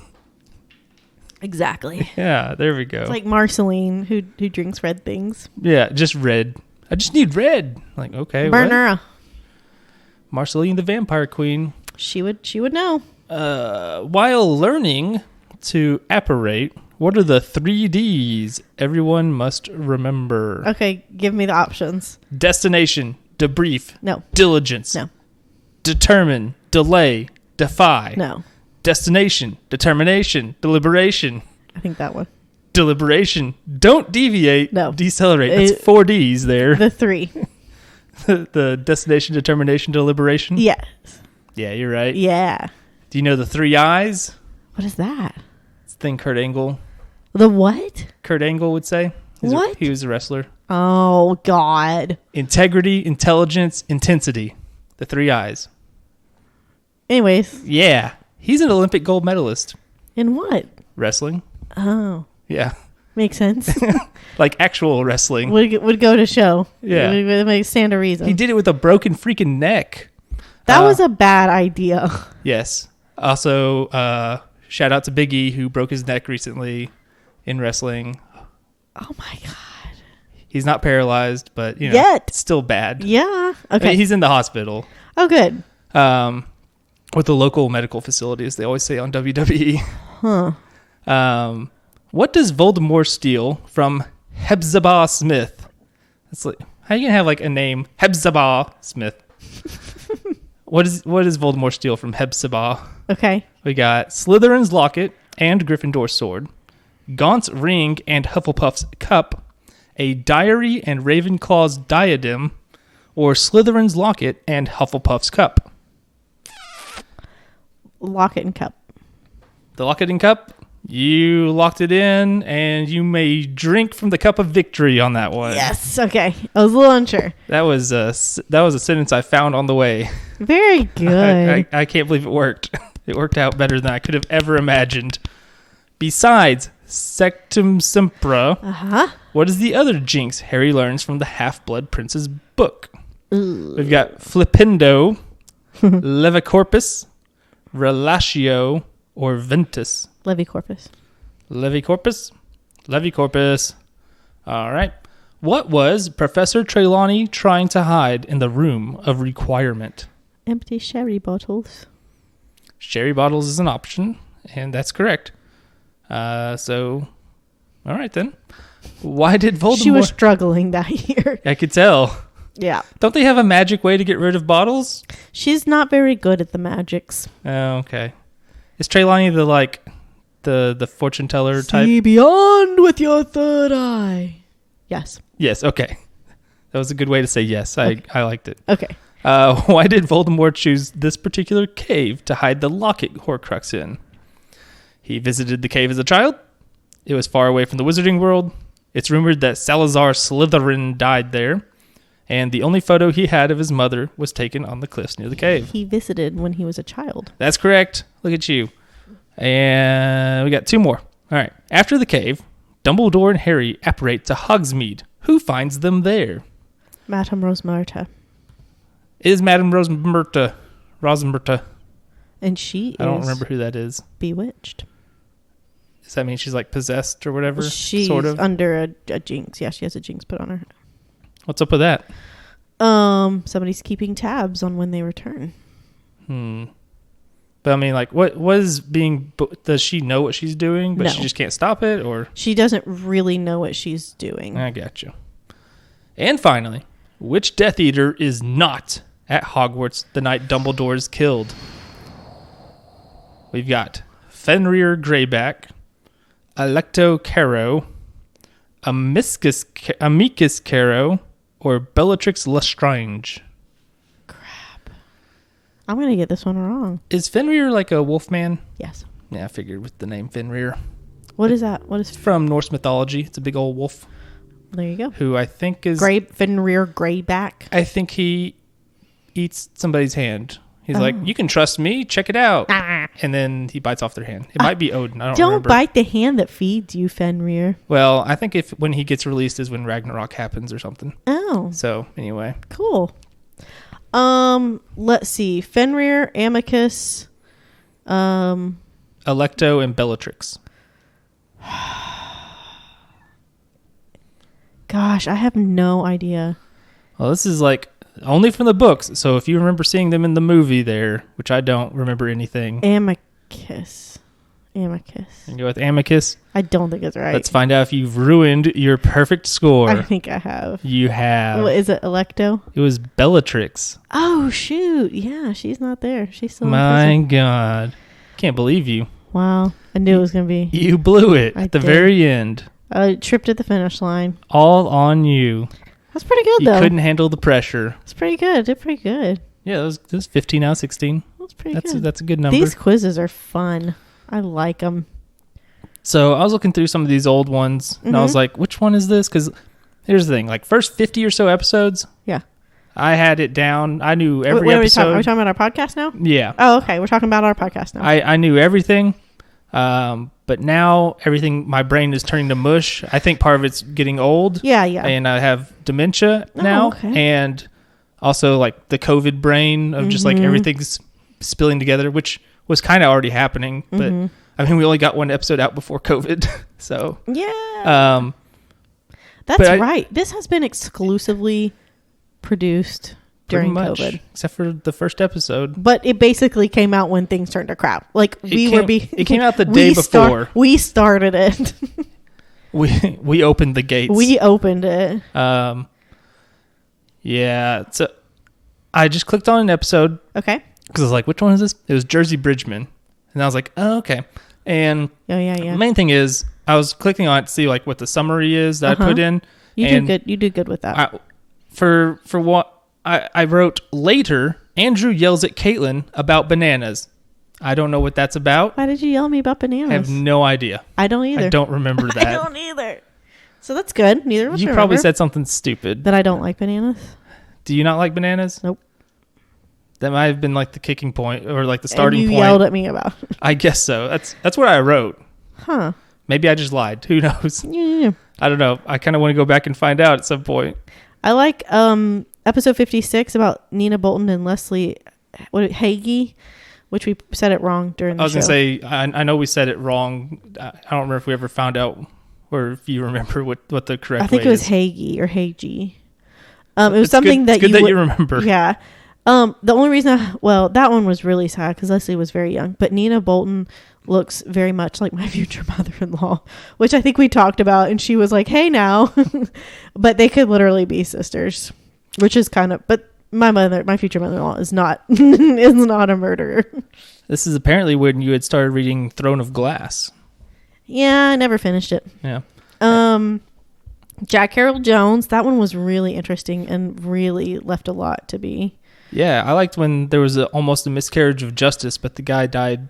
Exactly. Yeah, there we go. It's like Marceline who drinks red things. Yeah, just red. I just need red. Like, okay. Bernera. Marceline the Vampire Queen. She would know. While learning to apparate, what are the 3 Ds everyone must remember? Okay, give me the options. Destination, debrief. No. Diligence. No. Determine, delay, defy. No. Destination, determination, deliberation. I think that one. Deliberation, don't deviate, no. Decelerate. That's 4 Ds there. The 3. The destination, determination, deliberation? Yes. Yeah, you're right. Yeah. Do you know the 3 I's? What is that? than Kurt Angle. The what? Kurt Angle would say. What? He was a wrestler. Oh, God. Integrity, intelligence, intensity. The 3 I's. Anyways. Yeah. He's an Olympic gold medalist. In what? Wrestling. Oh. Yeah. Makes sense. Like actual wrestling. Would go to show. Yeah. Would make stand a reason. He did it with a broken freaking neck. That was a bad idea. Yes. Also, shout out to Big E, who broke his neck recently in wrestling. Oh, my God. He's not paralyzed, but, you know, Yet. it's still bad. Yeah. Okay. I mean, he's in the hospital. Oh, good. With the local medical facility, as they always say on WWE. Huh. What does Voldemort steal from Hepzibah Smith? That's like, how are you gonna have like a name Hepzibah Smith? What does Voldemort steal from Hepzibah? Okay. We got Slytherin's locket and Gryffindor's sword, Gaunt's ring and Hufflepuff's cup, a diary and Ravenclaw's diadem, or Slytherin's locket and Hufflepuff's cup. Locket and cup. The locket and cup, you locked it in, and you may drink from the cup of victory on that one. Yes. Okay. I was a little unsure. That was a sentence I found on the way. Very good. I can't believe it worked. It worked out better than I could have ever imagined. Besides Sectum Sempra, what is the other jinx Harry learns from the Half-Blood Prince's book? Ooh. We've got Flipendo, Levicorpus, Relatio, or Ventus. Levicorpus. Levicorpus. All right. What was Professor Trelawney trying to hide in the room of requirement? Empty sherry bottles. Sherry bottles is an option, and that's correct. So, all right then. Why did Voldemort... She was struggling that year. I could tell. Yeah. Don't they have a magic way to get rid of bottles? She's not very good at the magics. Oh, okay. Is Trelawney the fortune teller type? See beyond with your third eye. Yes. Yes, okay. That was a good way to say yes. Okay. I liked it. Okay. Why did Voldemort choose this particular cave to hide the locket Horcrux in? He visited the cave as a child. It was far away from the wizarding world. It's rumored that Salazar Slytherin died there. And the only photo he had of his mother was taken on the cliffs near the cave. He visited when he was a child. That's correct. Look at you. And we got 2 more. All right. After the cave, Dumbledore and Harry apparate to Hogsmeade. Who finds them there? Madame Rosmerta. Is Madame Rosmerta. And she I don't remember who that is. bewitched. Does that mean she's like possessed or whatever? She's sort of under a jinx. Yeah, she has a jinx put on her. What's up with that? Somebody's keeping tabs on when they return. But I mean, like, what is being... Does she know what she's doing, but No. she just can't stop it, or... She doesn't really know what she's doing. I got you. And finally, which Death Eater is not at Hogwarts the night Dumbledore is killed? We've got Fenrir Greyback, Alecto Caro, Amicus Caro, or Bellatrix Lestrange. Crap. I'm going to get this one wrong. Is Fenrir like a wolf man? Yes. Yeah, I figured with the name Fenrir. What is that? What is... It's from Norse mythology. It's a big old wolf. There you go. Who I think is... Fenrir Greyback. I think he eats somebody's hand. He's like, you can trust me. Check it out. And then he bites off their hand. It might be Odin. I don't remember. Bite the hand that feeds you, Fenrir. Well, I think when he gets released is when Ragnarok happens or something. Oh. So, anyway. Cool. Let's see. Fenrir, Amicus, Alecto and Bellatrix. Gosh, I have no idea. Well, this is like only from the books. So if you remember seeing them in the movie there, which I don't remember anything. Amicus. You can go with Amicus. I don't think it's right. Let's find out if you've ruined your perfect score. I think I have. You have. What, is it Alecto? It was Bellatrix. Oh, shoot. Yeah, she's not there. She's still in My prison. God. Can't believe you. Wow. I knew it was going to be. You blew it I at the did. very end. I tripped at the finish line. All on you. That's pretty good, You though. couldn't handle the pressure. It's pretty good. Did pretty good. Yeah, that was 15 out of 16. That's pretty good. That's a good number. These quizzes are fun. I like them. So I was looking through some of these old ones, and I was like, which one is this? Because here's the thing, like first 50 or so episodes, Yeah. I had it down. I knew every Wait, episode. are we talking about our podcast now? Yeah. Oh, okay. We're talking about our podcast now. I knew everything. But now everything, my brain is turning to mush. I think part of it's getting old. Yeah. And I have dementia now. Okay. And also like the COVID brain of just like everything's spilling together, which was kind of already happening. But I mean, we only got one episode out before COVID. So, yeah. That's right. This has been exclusively produced during COVID. Except for the first episode. But it basically came out when things turned to crap. Like it came out the day before. We started it. we opened the gates. We opened it. Yeah. So I just clicked on an episode. Okay. Because I was like, which one is this? It was Jersey Bridgman. And I was like, oh, okay. And the main thing is I was clicking on it to see like what the summary is that I put in. You did good. You did good with that. For what I wrote later, Andrew yells at Caitlin about bananas. I don't know what that's about. Why did you yell at me about bananas? I have no idea. I don't either. I don't remember that. I don't either. So that's good. Neither of us You probably said something stupid. That I don't like bananas. Do you not like bananas? Nope. That might have been like the kicking point or like the starting and you point. Yelled at me about. I guess so. That's what I wrote. Huh. Maybe I just lied. Who knows? Yeah. I don't know. I kind of want to go back and find out at some point. I like episode 56 about Nina Bolton and Leslie Hagee, which we said it wrong during the show. I was going to say, I know we said it wrong. I don't remember if we ever found out or if you remember what the correct way is. I think it was Hagee or Hagee. It was something that you remember. Yeah. The only reason, that one was really sad because Leslie was very young, but Nina Bolton looks very much like my future mother-in-law, which I think we talked about, and she was like, hey now, but they could literally be sisters, which is but my future mother-in-law is not, is not a murderer. This is apparently when you had started reading Throne of Glass. Yeah, I never finished it. Yeah. Jack Harold Jones, that one was really interesting and really left a lot to be. Yeah, I liked when there was almost a miscarriage of justice, but the guy died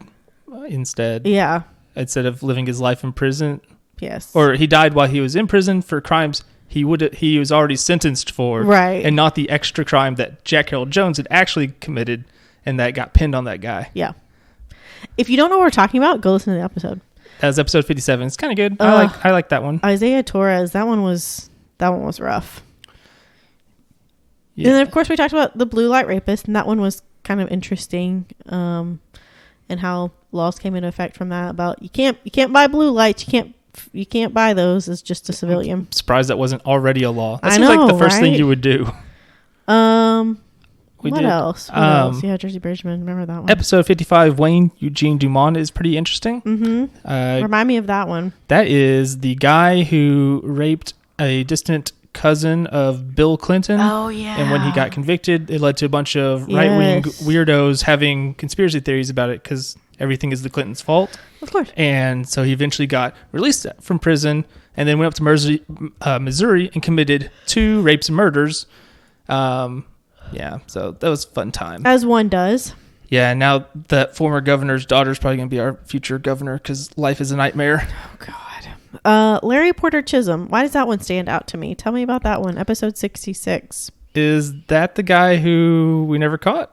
instead. Yeah. Instead of living his life in prison. Yes. Or he died while he was in prison for crimes he was already sentenced for. Right. And not the extra crime that Jack Harold Jones had actually committed and that got pinned on that guy. Yeah. If you don't know what we're talking about, go listen to the episode. That was episode 57. It's kind of good. I like that one. Isaiah Torres, that one was rough. Yeah. And then of course we talked about the blue light rapist, and that one was kind of interesting, and how laws came into effect from that about you can't buy blue lights, you can't buy those as just a civilian. I'm surprised that wasn't already a law. That I seems know, like the first thing right? you would do. What else? Yeah, Jersey Bridgman. Remember that one? Episode 55, Wayne Eugene Dumont, is pretty interesting. Mm-hmm. Remind me of that one. That is the guy who raped a distant cousin of Bill Clinton. Oh, yeah. And when he got convicted, it led to a bunch of right-wing weirdos having conspiracy theories about it because everything is the Clintons' fault. Of course. And so he eventually got released from prison and then went up to Missouri and committed 2 rapes and murders. Yeah, so that was a fun time. As one does. Yeah, and now that former governor's daughter is probably going to be our future governor because life is a nightmare. Oh, God. Larry Porter Chisholm. Why does that one stand out to me? Tell me about that one. Episode 66. Is that the guy who we never caught?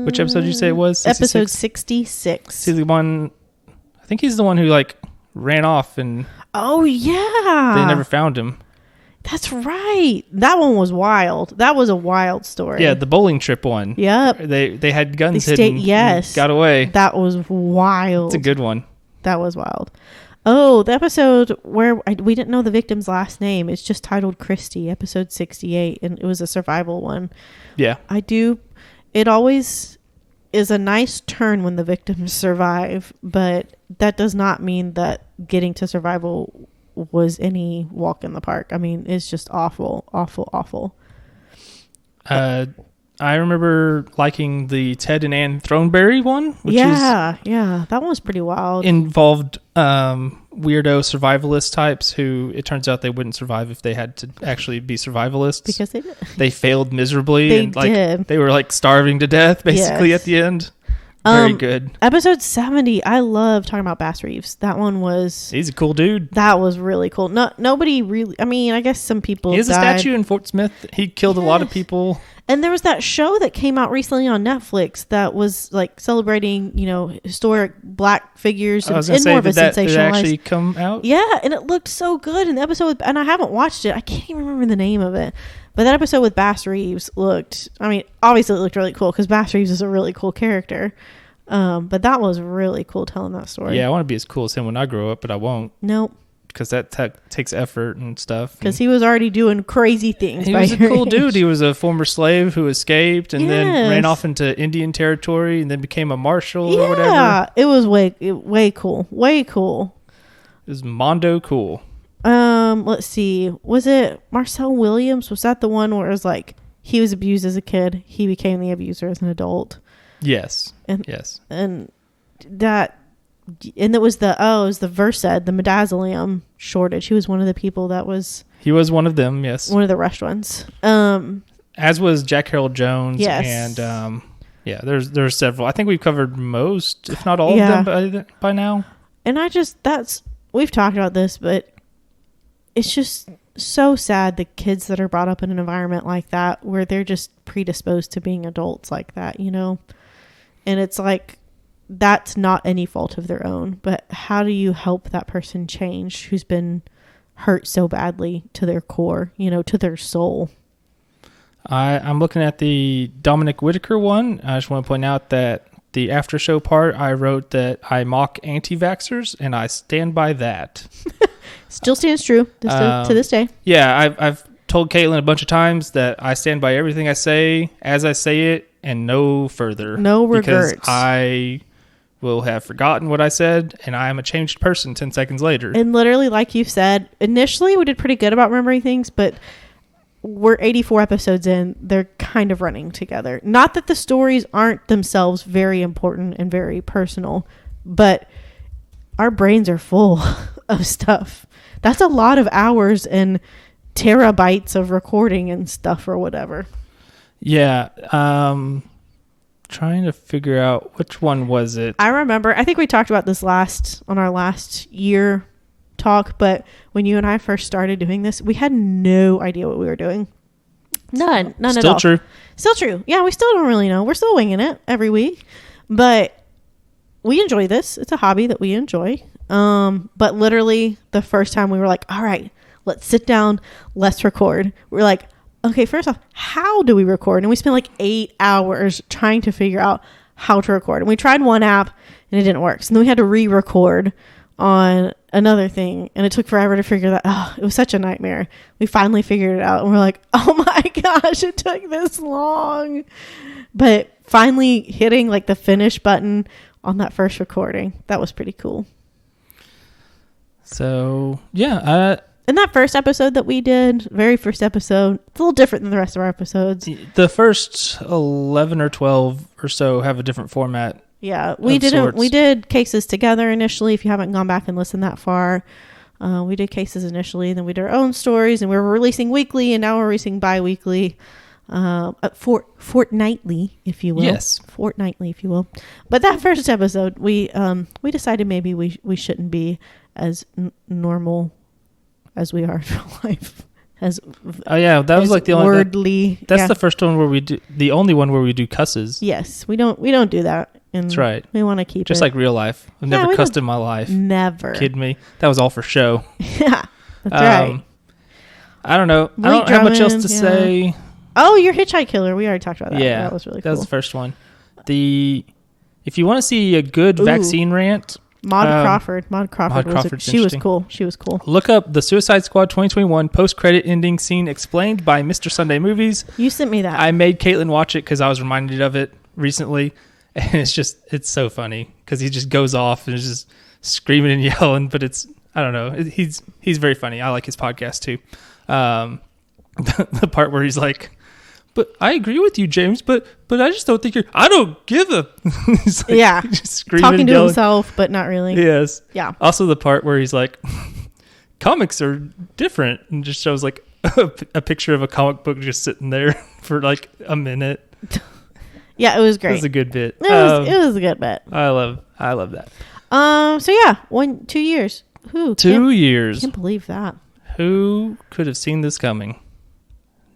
Which episode did you say it was? 66? Episode 66. He's the one, I think he's the one who ran off and oh yeah, they never found him. That's right. That one was wild. That was a wild story. Yeah, the bowling trip one. Yep. They had guns hidden. Yes. Got away. That was wild. It's a good one. That was wild. Oh, the episode where we didn't know the victim's last name. It's just titled Christy, episode 68, and it was a survival one. Yeah. It always is a nice turn when the victims survive, but that does not mean that getting to survival was any walk in the park. I mean, it's just awful, awful, awful. I remember liking the Ted and Ann Throneberry one, which yeah, that one was pretty wild. Involved weirdo survivalist types who it turns out they wouldn't survive if they had to actually be survivalists because they did. They failed miserably. They did. They were starving to death basically yes. at the end. Very good. Episode 70. I love talking about Bass Reeves. That one was. He's a cool dude. That was really cool. Nobody really. I mean, I guess some people. He has died. a statue in Fort Smith. He killed a lot of people. And there was that show that came out recently on Netflix that was like celebrating, historic Black figures and more of a sensationalized. Did that actually come out? Yeah, and it looked so good. And the episode, and I haven't watched it. I can't even remember the name of it. But that episode with Bass Reeves obviously it looked really cool because Bass Reeves is a really cool character. But that was really cool telling that story. Yeah, I want to be as cool as him when I grow up, but I won't. Nope. Because that takes effort and stuff. Because he was already doing crazy things. He was a cool dude. He was a former slave who escaped and then ran off into Indian territory and then became a marshal or whatever. Yeah, it was way cool. Way cool. It was Mondo cool. Let's see. Was it Marcel Williams? Was that the one where it was like he was abused as a kid, he became the abuser as an adult? Yes. Yes. And it was the Versed, the Medazolium shortage. He was one of the people he was one of them, yes. One of the rushed ones. As was Jack Harold Jones. Yes. And there's several. I think we've covered most, if not all of them by now. And we've talked about this, but it's just so sad the kids that are brought up in an environment like that where they're just predisposed to being adults like that, and it's like that's not any fault of their own, but how do you help that person change who's been hurt so badly to their core, to their soul? I'm looking at the Dominic Whitaker one. I just want to point out that the after show part, I wrote that I mock anti-vaxxers, and I stand by that. Still stands true to this day. Yeah, I've told Caitlin a bunch of times that I stand by everything I say as I say it and no further. No regrets. Because I will have forgotten what I said, and I am a changed person 10 seconds later. And literally, like you said, initially we did pretty good about remembering things, but we're 84 episodes in. They're kind of running together. Not that the stories aren't themselves very important and very personal, but our brains are full of stuff. That's a lot of hours and terabytes of recording and stuff or whatever. Yeah. Trying to figure out which one was it. I remember, I think we talked about this on our last year talk, but when you and I first started doing this, we had no idea what we were doing. None at all. Still true. Still true. Yeah, we still don't really know. We're still winging it every week, but we enjoy this. It's a hobby that we enjoy. But literally the first time we were like, all right, let's sit down, let's record. We're like, okay, first off, how do we record? And we spent like 8 hours trying to figure out how to record. And we tried one app and it didn't work. So then we had to re-record on another thing. And it took forever to figure that out. It was such a nightmare. We finally figured it out and we're like, oh my gosh, it took this long. But finally hitting like the finish button on that first recording, that was pretty cool. So, yeah. And that first episode that we did, very first episode, it's a little different than the rest of our episodes. The first 11 or 12 or so have a different format. Yeah, we did cases together initially. If you haven't gone back and listened that far, we did cases initially, then we did our own stories, and we were releasing weekly, and now we're releasing bi-weekly, fortnightly, if you will. Yes, fortnightly, if you will. But that first episode, we decided maybe we shouldn't be as normal as we are in real life. That was like the only wordly. That's the first one where we do, the only one where we do cusses. Yes, we don't do that. And that's right. We want to keep just it like real life. I've never cussed in my life. Never. Kid me. That was all for show. Yeah, that's right. I don't know. I don't have much else to say. Oh, your Hitchhike Killer. We already talked about that. Yeah, that was really cool. That was the first one. If you want to see a good vaccine rant, Maud Crawford she was cool. Look up the Suicide Squad 2021 post-credit ending scene explained by Mr. Sunday Movies. You sent me that. I made Caitlin watch it because I was reminded of it recently, and it's so funny because he just goes off and is just screaming and yelling. But I don't know. He's very funny. I like his podcast too. The part where he's like, "But I agree with you, James. But I just don't think I don't give a." He's like, yeah, just screaming, talking to yelling. himself, but not really. Yes. Yeah. Also, the part where he's like, "Comics are different," and just shows like a picture of a comic book just sitting there for like a minute. Yeah, it was great. It was a good bit. It was a good bit. I love that. So yeah, 2 years. Who? 2 years. Can't believe that. Who could have seen this coming?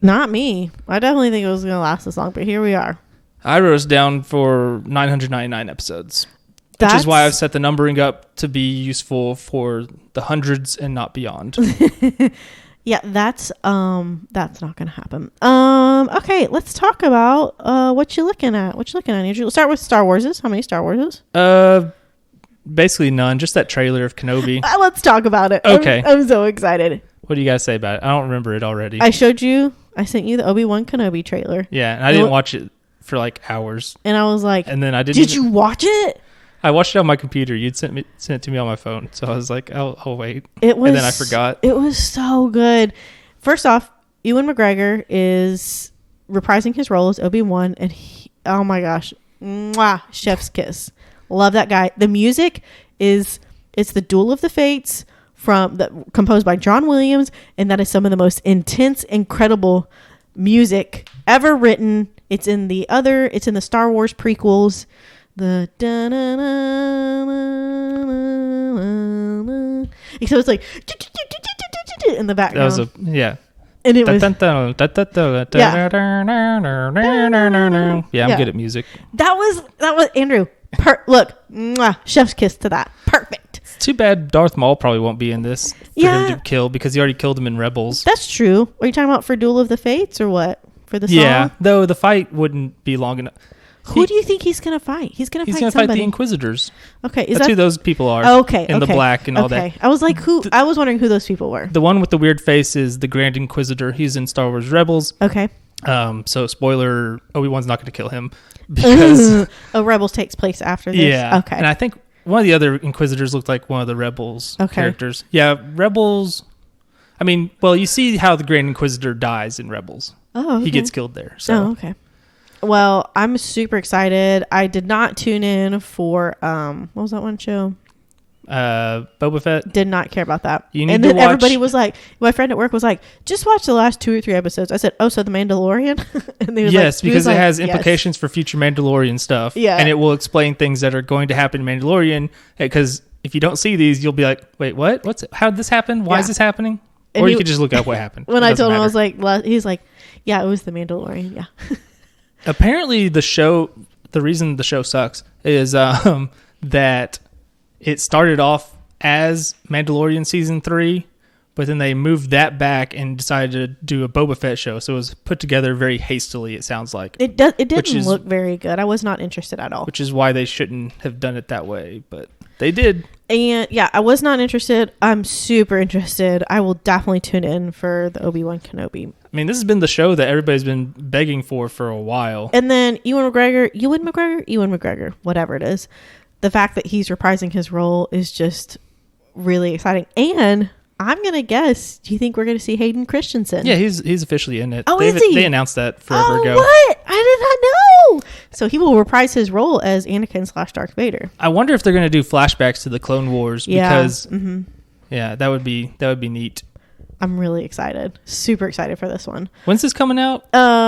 Not me. I definitely think it was going to last this long, but here we are. I wrote us down for 999 episodes. Which is why I've set the numbering up to be useful for the hundreds and not beyond. Yeah, that's not gonna happen. Okay, let's talk about what you're looking at. Andrew? Let's start with Star Warses. How many Star Warses? Basically none. Just that trailer of Kenobi. Let's talk about it. Okay. I'm so excited. What do you guys say about it? I don't remember it already. I sent you the Obi-Wan Kenobi trailer. Yeah, and I didn't watch it for like hours. And I was like, and then I didn't. Did you watch it? I watched it on my computer. You'd sent it to me on my phone, so I was like, "I'll wait." And then I forgot. It was so good. First off, Ewan McGregor is reprising his role as Obi-Wan, and oh my gosh, mwah, chef's kiss. Love that guy. The music it's the Duel of the Fates composed by John Williams, and that is some of the most intense, incredible music ever written. It's in the Star Wars prequels. So it's like in the background. And it was I'm good at music. That was Andrew. Look, mwah, chef's kiss to that. Perfect. It's too bad Darth Maul probably won't be in this for him to kill, because he already killed him in Rebels. That's true. Are you talking about for Duel of the Fates or what? For the song? Yeah, though the fight wouldn't be long enough. Who do you think he's going to fight? He's going to fight fight the Inquisitors. Okay. That's who those people are. Okay. In the black and all that. I was like, who? I was wondering who those people were. The one with the weird face is the Grand Inquisitor. He's in Star Wars Rebels. Okay. So spoiler, Obi-Wan's not going to kill him because Rebels takes place after this. Yeah. Okay. And I think one of the other Inquisitors looked like one of the Rebels characters. Yeah, Rebels. I mean, well, you see how the Grand Inquisitor dies in Rebels. Oh, okay. He gets killed there. So. Oh, okay. Well, I'm super excited. I did not tune in for what was that one show? Boba Fett. Did not care about that. You need and to then watch... everybody was like, my friend at work was like, just watch the last 2 or 3 episodes. I said, oh, so the Mandalorian? And they yes, because it has yes. implications for future Mandalorian stuff. Yeah. And it will explain things that are going to happen in Mandalorian, because if you don't see these, you'll be like, wait, what? How did this happen? Why is this happening? And or you could just look up what happened. When I told him, I was like, he's like, yeah, it was the Mandalorian. Yeah. Apparently the reason the show sucks is that it started off as Mandalorian season 3, but then they moved that back and decided to do a Boba Fett show. So it was put together very hastily, it sounds like. It didn't look very good. I was not interested at all. Which is why they shouldn't have done it that way, but they did. And yeah, I was not interested. I'm super interested. I will definitely tune in for the Obi-Wan Kenobi. I mean, this has been the show that everybody's been begging for a while. And then Ewan McGregor, whatever it is. The fact that he's reprising his role is just really exciting. And I'm going to guess, do you think we're going to see Hayden Christensen? Yeah, he's officially in it. Oh, is he? They announced that forever ago. What? I did not know. So he will reprise his role as Anakin / Darth Vader. I wonder if they're going to do flashbacks to the Clone Wars, because yeah, that would be neat. I'm really excited. Super excited for this one. When's this coming out?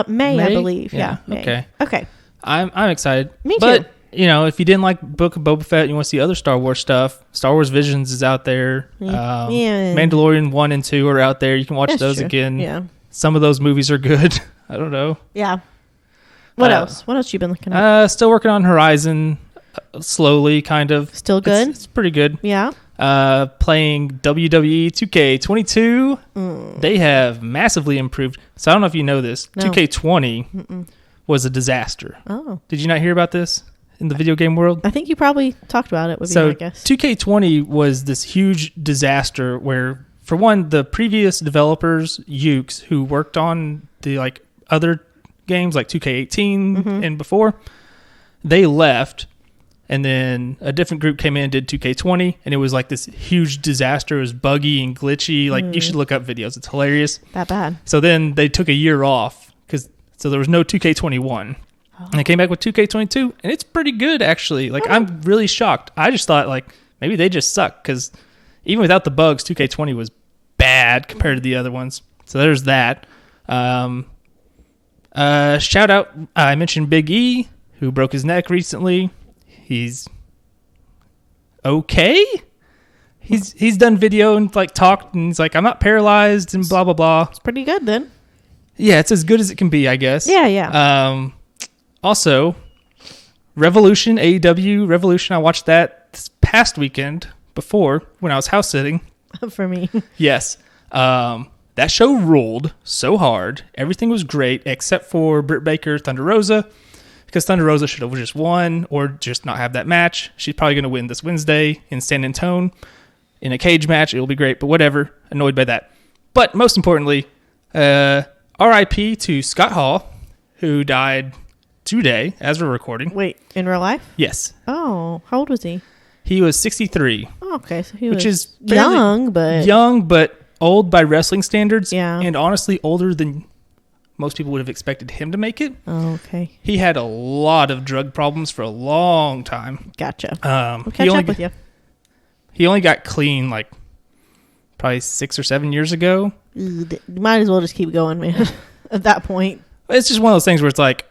May, I believe. Yeah. May. Okay. I'm excited. Me too. But if you didn't like Book of Boba Fett and you want to see other Star Wars stuff, Star Wars Visions is out there. Mandalorian 1 and 2 are out there. You can watch those again. Yeah. Some of those movies are good. I don't know. Yeah. What else? What else you been looking at? Still working on Horizon, slowly, kind of. Still good? It's pretty good. Yeah. Playing WWE 2K22. They have massively improved. So I don't know if you know this. No. 2K20 was a disaster. Oh. Did you not hear about this in the video game world? I think you probably talked about it, would be my guess. 2K20 was this huge disaster where, for one, the previous developers, Ukes, who worked on the other games like 2K18 and before, they left. And then a different group came in and did 2K20, and it was like this huge disaster. It was buggy and glitchy. You should look up videos. It's hilarious. That bad. So then they took a year off, so there was no 2K21. And they came back with 2K22, and it's pretty good, actually. I'm really shocked. I just thought, maybe they just suck, because even without the bugs, 2K20 was bad compared to the other ones. So there's that. Shout out, I mentioned Big E, who broke his neck recently. He's okay. He's done video and like talked, and he's like, I'm not paralyzed and blah blah blah. It's pretty good then. Yeah, it's as good as it can be, I guess. Yeah. Also, Revolution, AEW Revolution. I watched that this past weekend before when I was house sitting. For me. Yes. That show ruled so hard. Everything was great except for Britt Baker, Thunder Rosa, because Thunder Rosa should have just won or just not have that match. She's probably going to win this Wednesday in San Antonio in a cage match. It'll be great, but whatever. Annoyed by that. But most importantly, R.I.P. to Scott Hall, who died today as we're recording. Wait, in real life? Yes. Oh, how old was he? He was 63. Oh, okay, so he which was is young, but old by wrestling standards. Yeah. And honestly, older than most people would have expected him to make it. Oh, okay. He had a lot of drug problems for a long time. Gotcha. We'll catch up with you. He only got clean like probably 6 or 7 years ago. You might as well just keep going, man. At that point. It's just one of those things where it's like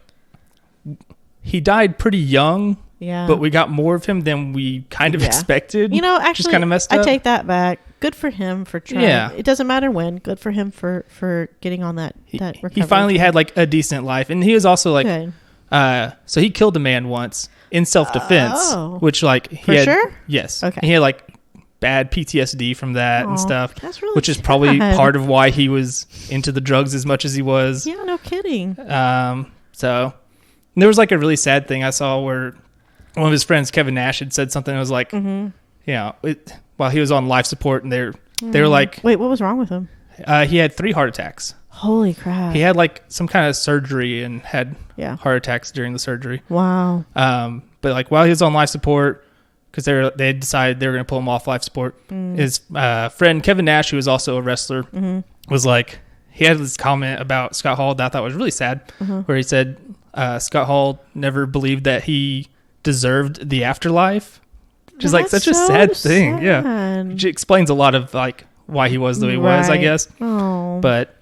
he died pretty young. Yeah. But we got more of him than we kind of expected. You know, actually, just kind of messed up. I take that back. Good for him for trying. Yeah. It doesn't matter when. Good for him for getting on that recovery. He finally had like a decent life. And he was also like, good. So he killed a man once in self-defense, which like he had, sure? Yes. Okay. He had like bad PTSD from that and stuff, that's really which is sad. probably part of why he was into the drugs as much as he was. Yeah, no kidding. So there was like a really sad thing I saw where one of his friends, Kevin Nash, had said something that was like, you know, while he was on life support, and they were like, wait, what was wrong with him? He had 3 heart attacks. Holy crap. He had like some kind of surgery and had Yeah. heart attacks during the surgery. Wow. But like while he was on life support, because they had decided they were going to pull him off life support, his friend Kevin Nash, who was also a wrestler, was like, he had this comment about Scott Hall that I thought was really sad, where he said Scott Hall never believed that he deserved the afterlife, which is like such a sad thing. Yeah, which explains a lot of like why he was the way he was, I guess. Oh, but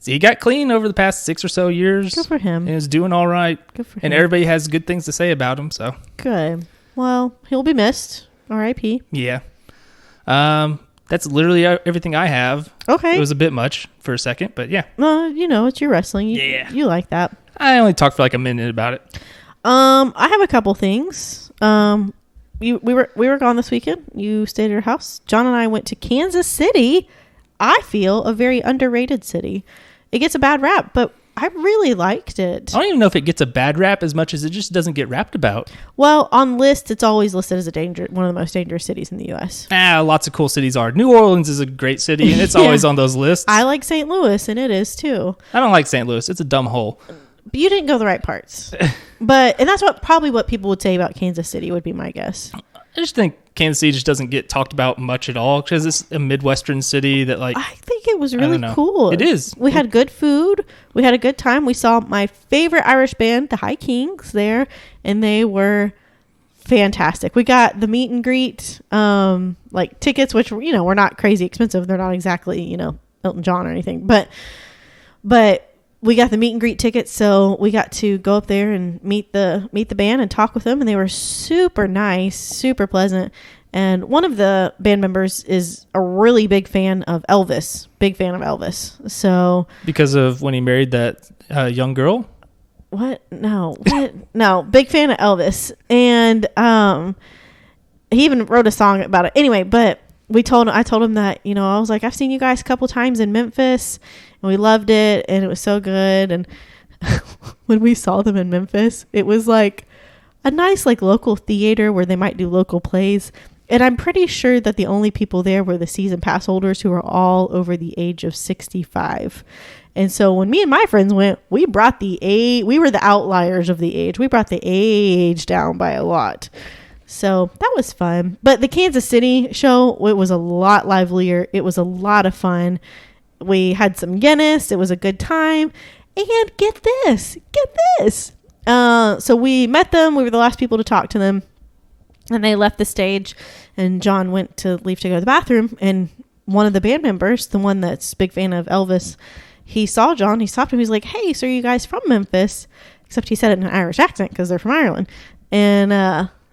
he got clean over the past 6 or so years. good for him. And is doing all right. Good for him. And everybody has good things to say about him. So Good. Well, he'll be missed. R.I.P. yeah, that's literally everything I have. Okay. It was a bit much for a second, but yeah. You know, it's your wrestling. You like that. I only talked for like a minute about it. I have a couple things. We were gone this weekend. You stayed at your house. John and I went to Kansas City. I feel a very underrated city. It gets a bad rap, but I really liked it. I don't even know if it gets a bad rap as much as it just doesn't get rapped about. Well, on lists, it's always listed as one of the most dangerous cities in the U.S. Lots of cool cities are. New Orleans is a great city, and it's always on those lists. I like St. Louis, and it is too. I don't like St. Louis. It's a dumb hole. But you didn't go the right parts. And that's probably what people would say about Kansas City would be my guess. I just think Kansas City just doesn't get talked about much at all because it's a Midwestern city that like... I think it was really cool. It is. We had good food. We had a good time. We saw my favorite Irish band, the High Kings, there, and they were fantastic. We got the meet and greet like tickets, which, you know, were not crazy expensive. They're not exactly, you know, Elton John or anything, but we got the meet and greet tickets, so we got to go up there and meet the band and talk with them, and they were super nice, super pleasant. And one of the band members is a really big fan of Elvis. So because of when he married that young girl? What? No. What? No. Big fan of Elvis. And he even wrote a song about it. Anyway, but I told him that, you know, I was like, I've seen you guys a couple times in Memphis and we loved it and it was so good. And when we saw them in Memphis, it was like a nice like local theater where they might do local plays. And I'm pretty sure that the only people there were the season pass holders who were all over the age of 65. And so when me and my friends went, we were the outliers of the age. We brought the age down by a lot. So that was fun. But the Kansas City show, it was a lot livelier. It was a lot of fun. We had some Guinness. It was a good time. And get this. So we met them. We were the last people to talk to them. And they left the stage. And John went to leave to go to the bathroom. And one of the band members, the one that's a big fan of Elvis, he saw John. He stopped him. He's like, hey, so are you guys from Memphis? except he said it in an Irish accent because they're from Ireland. And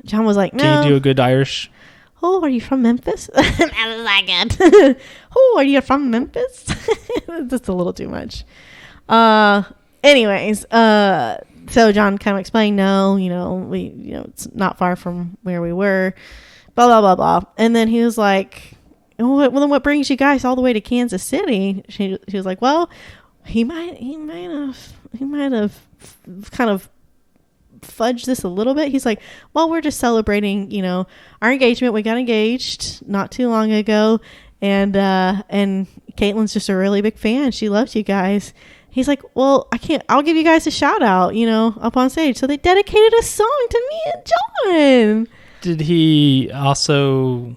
John was like, no. Can you do a good Irish? Oh, are you from Memphis? That was not good. Oh, are you from Memphis? Just a little too much. Anyways, so John kind of explained, no, it's not far from where we were, blah, blah, blah, blah. And then he was like, well, then what brings you guys all the way to Kansas City? She was like, well, he might have kind of fudged this a little bit. He's like, well, we're just celebrating, our engagement. We got engaged not too long ago, and Caitlin's just a really big fan. She loves you guys. He's like, well, I'll give you guys a shout out, up on stage. So they dedicated a song to me and John. Did he also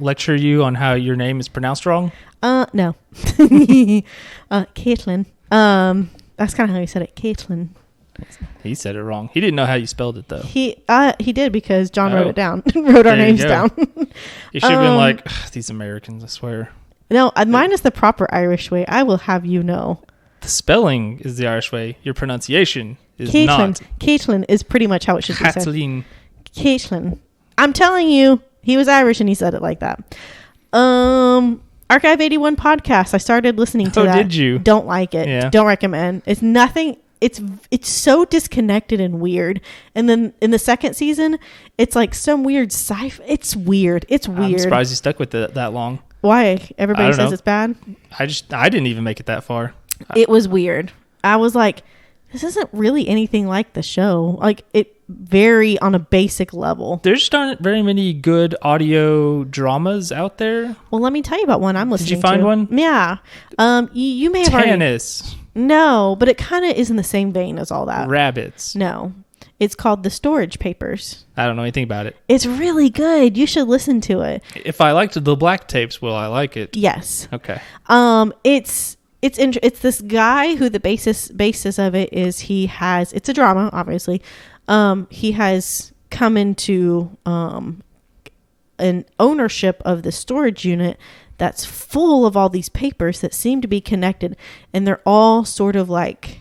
lecture you on how your name is pronounced wrong? No. Caitlin. That's kind of how he said it, Caitlin. He said it wrong. He didn't know how you spelled it, though. He did, because John wrote it down. Wrote our names down. You should have been like, these Americans, I swear. No, mine is the proper Irish way. I will have you know. The spelling is the Irish way. Your pronunciation is not. Caitlin is pretty much how it should be said. Caitlin. I'm telling you, he was Irish and he said it like that. Archive 81 podcast. I started listening to that. Oh, did you? Don't like it. Yeah. Don't recommend. It's nothing. It's so disconnected and weird. And then in the second season, it's like some weird sci-fi. It's weird. I'm surprised you stuck with it that long. Why? Everybody says it's bad. I didn't even make it that far. It was weird. I was like, this isn't really anything like the show. Like, it very on a basic level. There just aren't very many good audio dramas out there. Well, let me tell you about one I'm listening to. Did you find one? Yeah. You may have Tennis. No, but it kind of is in the same vein as all that. Rabbits. No. It's called The Storage Papers. I don't know anything about it. It's really good. You should listen to it. If I liked the black tapes, will I like it? Yes. Okay. It's this guy who the basis of it is it's a drama, obviously. He has come into an ownership of the storage unit that's full of all these papers that seem to be connected, and they're all sort of like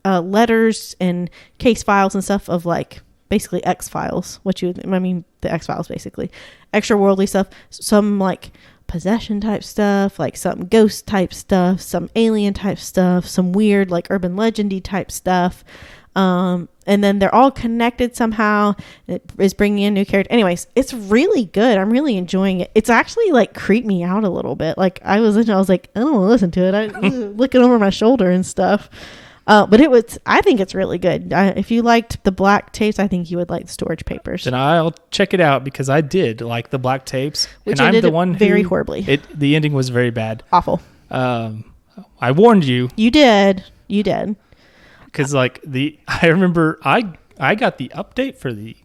letters and case files and stuff of like basically X-Files. The X-Files basically, extra worldly stuff. Some like possession type stuff, like some ghost type stuff, some alien type stuff, some weird like urban legendy type stuff. And then they're all connected somehow. It is bringing in new characters. Anyways, it's really good. I'm really enjoying it. It's actually like creeped me out a little bit. Like I was like, I don't want to listen to it. I looking over my shoulder and stuff. But I think it's really good. If you liked the black tapes, I think you would like the Storage Papers. Then I'll check it out, because I did like the black tapes. Which and I'm the one very horribly. The ending was very bad. Awful. I warned you. You did. Because I remember I got the update for the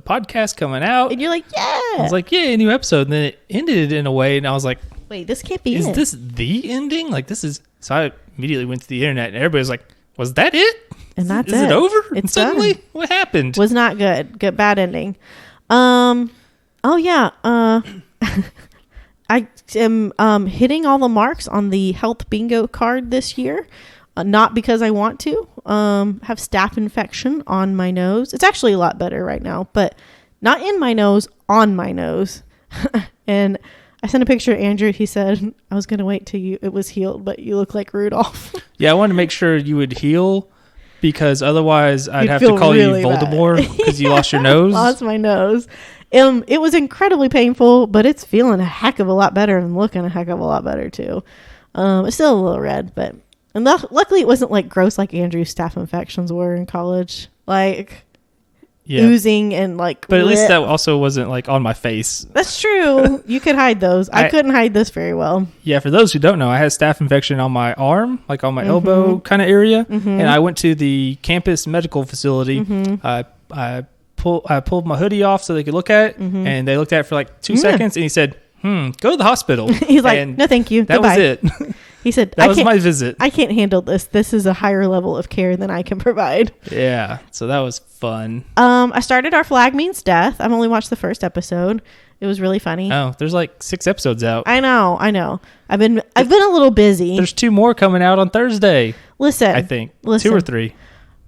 podcast coming out, and you're like, yeah. I was like, yeah, a new episode, and then it ended in a way, and I was like, wait, this can't be. Is this the ending? Like, this is. So I immediately went to the internet, and everybody was like, was that it? And that's is it over? It's suddenly done. What happened? Was not good. Bad ending. Oh yeah. I am hitting all the marks on the health bingo card this year. Not because I want to have staph infection on my nose. It's actually a lot better right now, but not in my nose, on my nose. And I sent a picture to Andrew. He said, I was going to wait till it was healed, but you look like Rudolph. Yeah, I wanted to make sure you would heal, because otherwise I'd have to call really you Voldemort because you lost your nose. Lost my nose. It was incredibly painful, but it's feeling a heck of a lot better and looking a heck of a lot better too. It's still a little red, but luckily it wasn't like gross like Andrew's staph infections were in college. Like... Yeah. Oozing and like, but at least that also wasn't like on my face. That's true. You could hide those. I couldn't hide this very well. Yeah, for those who don't know, I had staph infection on my arm, like on my elbow kind of area, and I went to the campus medical facility. I pulled my hoodie off so they could look at it, and they looked at it for like 2 seconds, and he said, go to the hospital. He's like, no thank you, that goodbye. Was it. He said, that was my visit. I can't handle this. This is a higher level of care than I can provide. Yeah, so that was fun. I started Our Flag Means Death. I've only watched the first episode. It was really funny. Oh, there's like 6 episodes out. I know. I've been a little busy. There's 2 more coming out on Thursday. Listen. I think 2 or 3.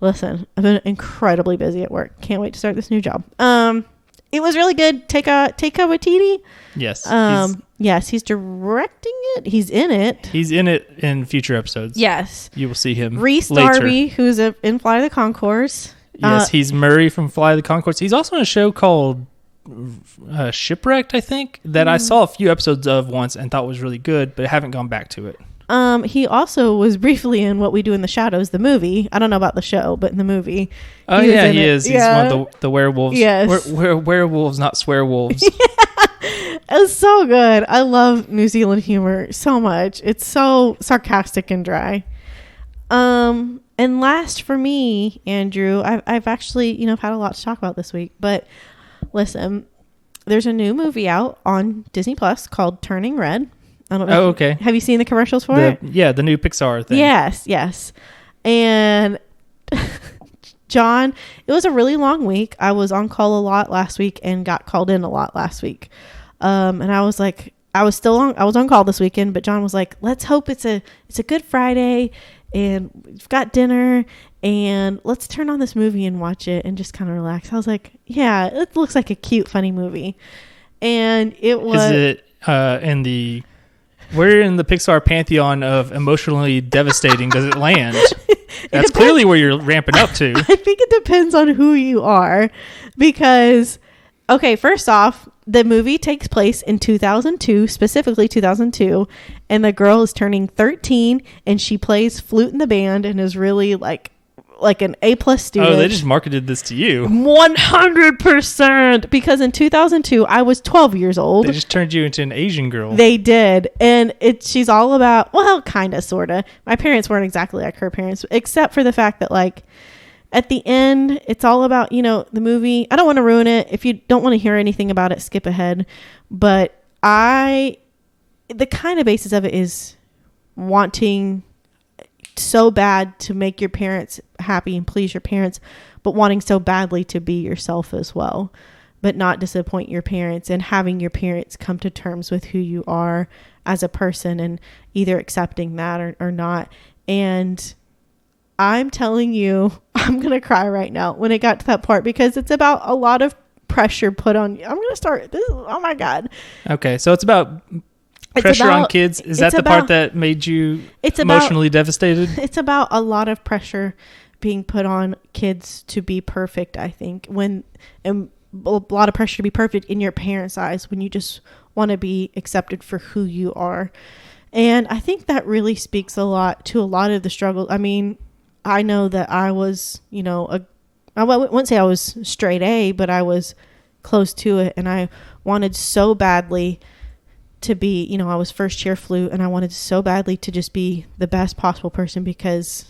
Listen, I've been incredibly busy at work. Can't wait to start this new job. It was really good. Taika Waititi. Yes. Yes, he's directing it. He's in it. He's in it in future episodes. Yes. You will see him Reese later. Darby, who's in Flight of the Conchords. Yes, he's Murray from Fly of the Conchords. He's also in a show called Shipwrecked, I think, that I saw a few episodes of once and thought was really good, but I haven't gone back to it. He also was briefly in What We Do in the Shadows, the movie. I don't know about the show, but in the movie. Oh, he is. He's one of the werewolves. Yes. Werewolves, not swearwolves. It's so good. I love New Zealand humor so much. It's so sarcastic and dry. And last for me, Andrew, I've actually, had a lot to talk about this week, but listen, there's a new movie out on Disney Plus called Turning Red. I don't know. Oh, okay. Have you seen the commercials for it? Yeah, the new Pixar thing. Yes. And John, it was a really long week. I was on call a lot last week and got called in a lot last week. And I was like, I was on call this weekend, but John was like, let's hope it's a Good Friday and we've got dinner and let's turn on this movie and watch it and just kind of relax. I was like, yeah, it looks like a cute, funny movie. And it was. Is it where in the Pixar pantheon of emotionally devastating does it land? That's clearly where you're ramping up to. I think it depends on who you are because, okay, first off, the movie takes place in 2002, specifically 2002, and the girl is turning 13 and she plays flute in the band and is really like an A+ student. Oh, they just marketed this to you. 100%. Because in 2002, I was 12 years old. They just turned you into an Asian girl. They did. And she's all about, well, kind of, sort of. My parents weren't exactly like her parents, except for the fact that, like, at the end, it's all about, the movie. I don't want to ruin it. If you don't want to hear anything about it, skip ahead. But the kind of basis of it is wanting so bad to make your parents happy and please your parents, but wanting so badly to be yourself as well, but not disappoint your parents, and having your parents come to terms with who you are as a person and either accepting that or not. And I'm telling you, I'm going to cry right now when it got to that part because it's about a lot of pressure put on you. I'm going to start this. Oh my God. Okay. So it's about pressure on kids. Is that the part that made you emotionally devastated? It's about a lot of pressure being put on kids to be perfect, I think. And a lot of pressure to be perfect in your parents' eyes when you just want to be accepted for who you are. And I think that really speaks a lot to a lot of the struggle. I mean, I know that I was, I wouldn't say I was straight A, but I was close to it. And I wanted so badly to be, I was first chair flute, and I wanted so badly to just be the best possible person because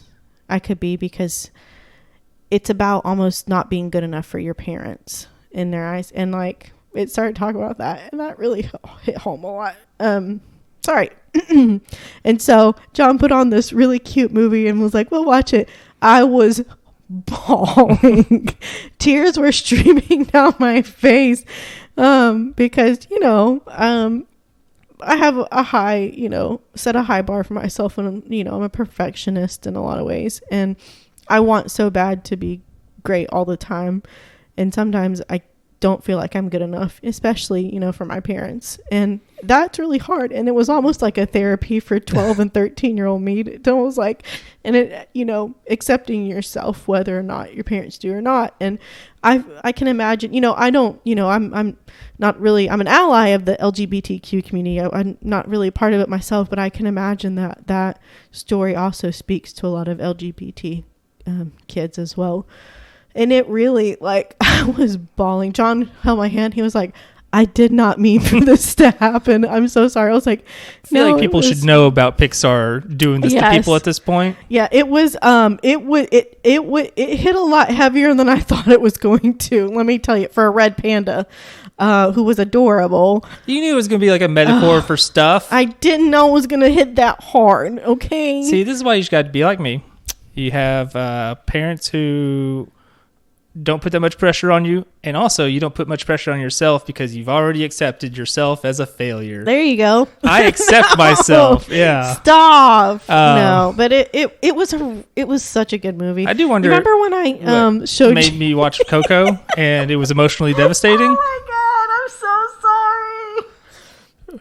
it's about almost not being good enough for your parents in their eyes. And like, it started talking about that, and that really hit home a lot. Sorry. And so John put on this really cute movie and was like, well, watch it. I was bawling. Tears were streaming down my face because, I have a high, set a high bar for myself, and, I'm a perfectionist in a lot of ways, and I want so bad to be great all the time. And sometimes I don't feel like I'm good enough, especially, for my parents. And that's really hard. And it was almost like a therapy for 12 and 13-year-old me. It was like, and it, accepting yourself, whether or not your parents do or not. And I can imagine, I'm not really, I'm an ally of the LGBTQ community. I'm not really part of it myself, but I can imagine that story also speaks to a lot of LGBT kids as well. And it really, like, I was bawling. John held my hand. He was like, I did not mean for this to happen. I'm so sorry. I was like, I feel like people should know about Pixar doing this to people at this point. Yeah, it was, it hit a lot heavier than I thought it was going to. Let me tell you, for a red panda, who was adorable. You knew it was going to be like a metaphor for stuff. I didn't know it was going to hit that hard. Okay. See, this is why you got to be like me. You have parents who don't put that much pressure on you, and also you don't put much pressure on yourself because you've already accepted yourself as a failure. There you go. I accept myself. Yeah. Stop. No, but it was such a good movie. I do wonder. Remember when I showed made me watch Coco and it was emotionally devastating? Oh my god, I'm so sorry.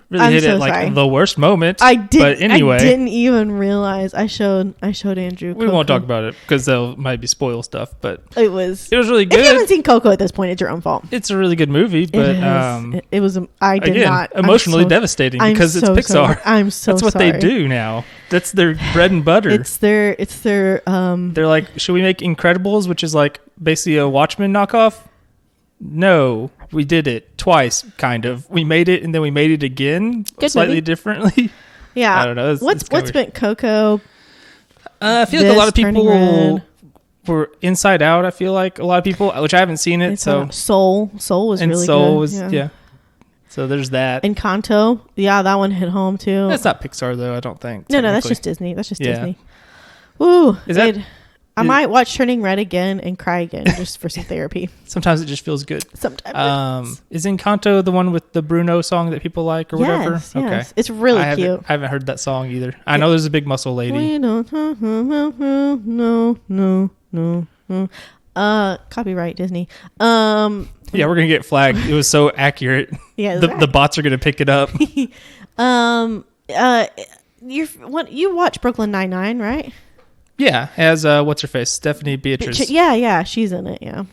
Really I'm hit so it like sorry. the worst moment. I did. But anyway, I didn't even realize. I showed Andrew. we won't talk about it because they'll might be spoil stuff. But It was really If you good. haven't seen Coco at this point, it's your own fault. It's a really good movie, but It was. I did again, not. emotionally devastating because it's Pixar. Sorry. I'm so That's what sorry. they do now. That's their bread and butter. It's their. They're like, should we make Incredibles, which is like basically a Watchmen knockoff? No, we did it twice, kind of. We made it and then we made it again, Good slightly movie. differently. Yeah. I don't know. What's been Coco? I feel like a lot of Turning people Red. were Inside Out. I feel like a lot of people, which I haven't seen it, so Soul was and really Soul good. was yeah. So there's that. Encanto, yeah, that one hit home too. That's not Pixar though. I don't think. No, that's technically. just Disney. That's just Yeah. Disney. Woo! Is that- I might watch Turning Red again and cry again just for some therapy. Sometimes it just feels good. Sometimes. Is Encanto the one with the Bruno song that people like or whatever? Yes, yes. It's really cute. I haven't heard that song either. I know there's a big muscle lady. We don't. No. Copyright Disney. Yeah, we're gonna get flagged. It was so accurate. Yeah. The bots are gonna pick it up. You watch Brooklyn Nine-Nine, right? Yeah, as what's her face, Stephanie Beatrice. Yeah, she's in it. Yeah.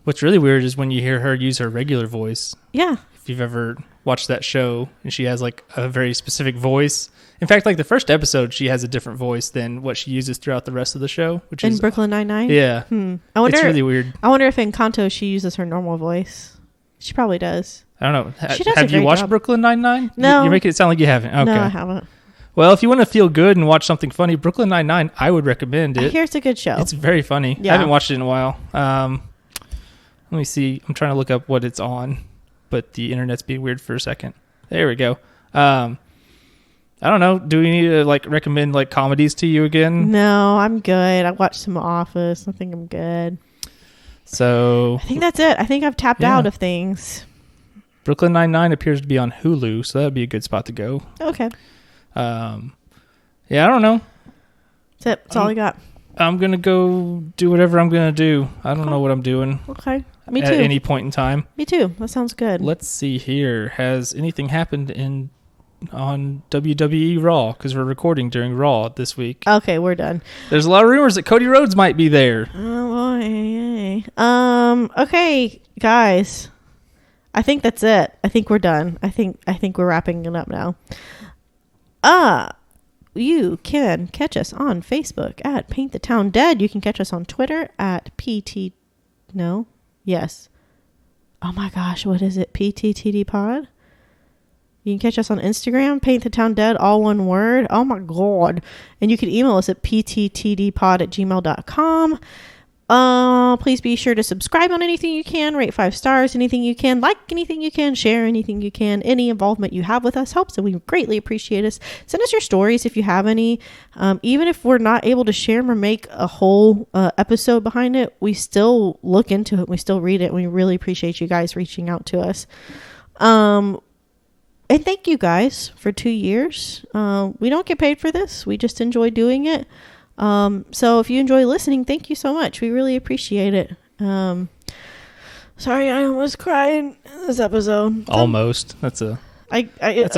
What's really weird is when you hear her use her regular voice. Yeah. If you've ever watched that show, and she has like a very specific voice. In fact, like the first episode, she has a different voice than what she uses throughout the rest of the show, which is Brooklyn Nine-Nine. Yeah. I wonder. It's really weird. I wonder if in Encanto she uses her normal voice. She probably does. I don't know. She does a Have you great watched job. Brooklyn Nine-Nine? No. You're making it sound like you haven't. Okay. No, I haven't. Well, if you want to feel good and watch something funny, Brooklyn Nine-Nine, I would recommend I it. hear it's a good show. It's very funny. Yeah. I haven't watched it in a while. Let me see. I'm trying to look up what it's on, but the internet's being weird for a second. There we go. I don't know. Do we need to like recommend like comedies to you again? No, I'm good. I watched some Office. I think I'm good. So I think that's it. I think I've tapped Yeah. out of things. Brooklyn Nine-Nine appears to be on Hulu, so that would be a good spot to go. Okay. Yeah, I don't know. That's it. That's all I got. I'm going to go do whatever I'm going to do. I don't know what I'm doing Okay. Me too. at any point in time. Me too. That sounds good. Let's see here. Has anything happened on WWE Raw? Because we're recording during Raw this week. Okay, we're done. There's a lot of rumors that Cody Rhodes might be there. Oh boy. Yay. Okay, guys. I think that's it. I think we're done. I think we're wrapping it up now. You can catch us on Facebook at Paint the Town Dead. You can catch us on Twitter at Yes. Oh my gosh, what is it? PTTD Pod? You can catch us on Instagram, Paint the Town Dead, all one word. Oh my God. And you can email us at pttdpod@gmail.com. Please be sure to subscribe on anything you can, rate 5 stars, anything you can, like anything you can, share anything you can. Any involvement you have with us helps, and we greatly appreciate us. Send us your stories if you have any. Even if we're not able to share them or make a whole episode behind it, we still look into it. We still read it. And we really appreciate you guys reaching out to us. And thank you guys for 2 years. We don't get paid for this. We just enjoy doing it. So if you enjoy listening, thank you so much. We really appreciate it. Sorry, I almost cried in this episode. Almost. That's a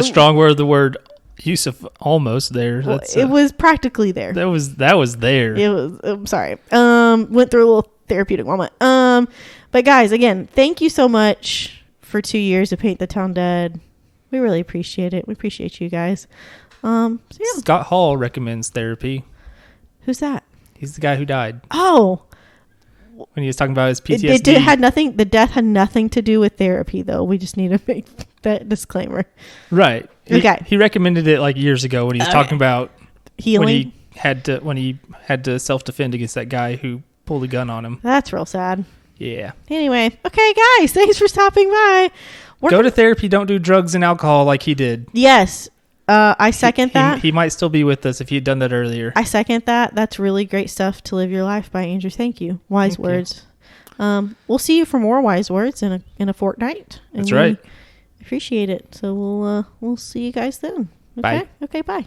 strong word. The word use of almost there. It was practically there. That was there. It was. I'm sorry. Went through a little therapeutic moment. But guys, again, thank you so much for 2 years of Paint the Town Dead. We really appreciate it. We appreciate you guys. So yeah. Scott Hall recommends therapy. Who's that? He's the guy who died. Oh, when he was talking about his PTSD. It had nothing. The death had nothing to do with therapy, though. We just need to make that disclaimer. Right. Okay. He recommended it like years ago when he was talking about healing. When he had to self-defend against that guy who pulled a gun on him. That's real sad. Yeah. Anyway, okay, guys, thanks for stopping by. Go to therapy. Don't do drugs and alcohol like he did. Yes. I second that. He might still be with us if he had done that earlier. I second that. That's really great stuff to live your life by, Andrew. Thank you. Wise words. We'll see you for more wise words in a fortnight. That's right. Appreciate it. So we'll see you guys then. Okay? Bye. Okay, bye.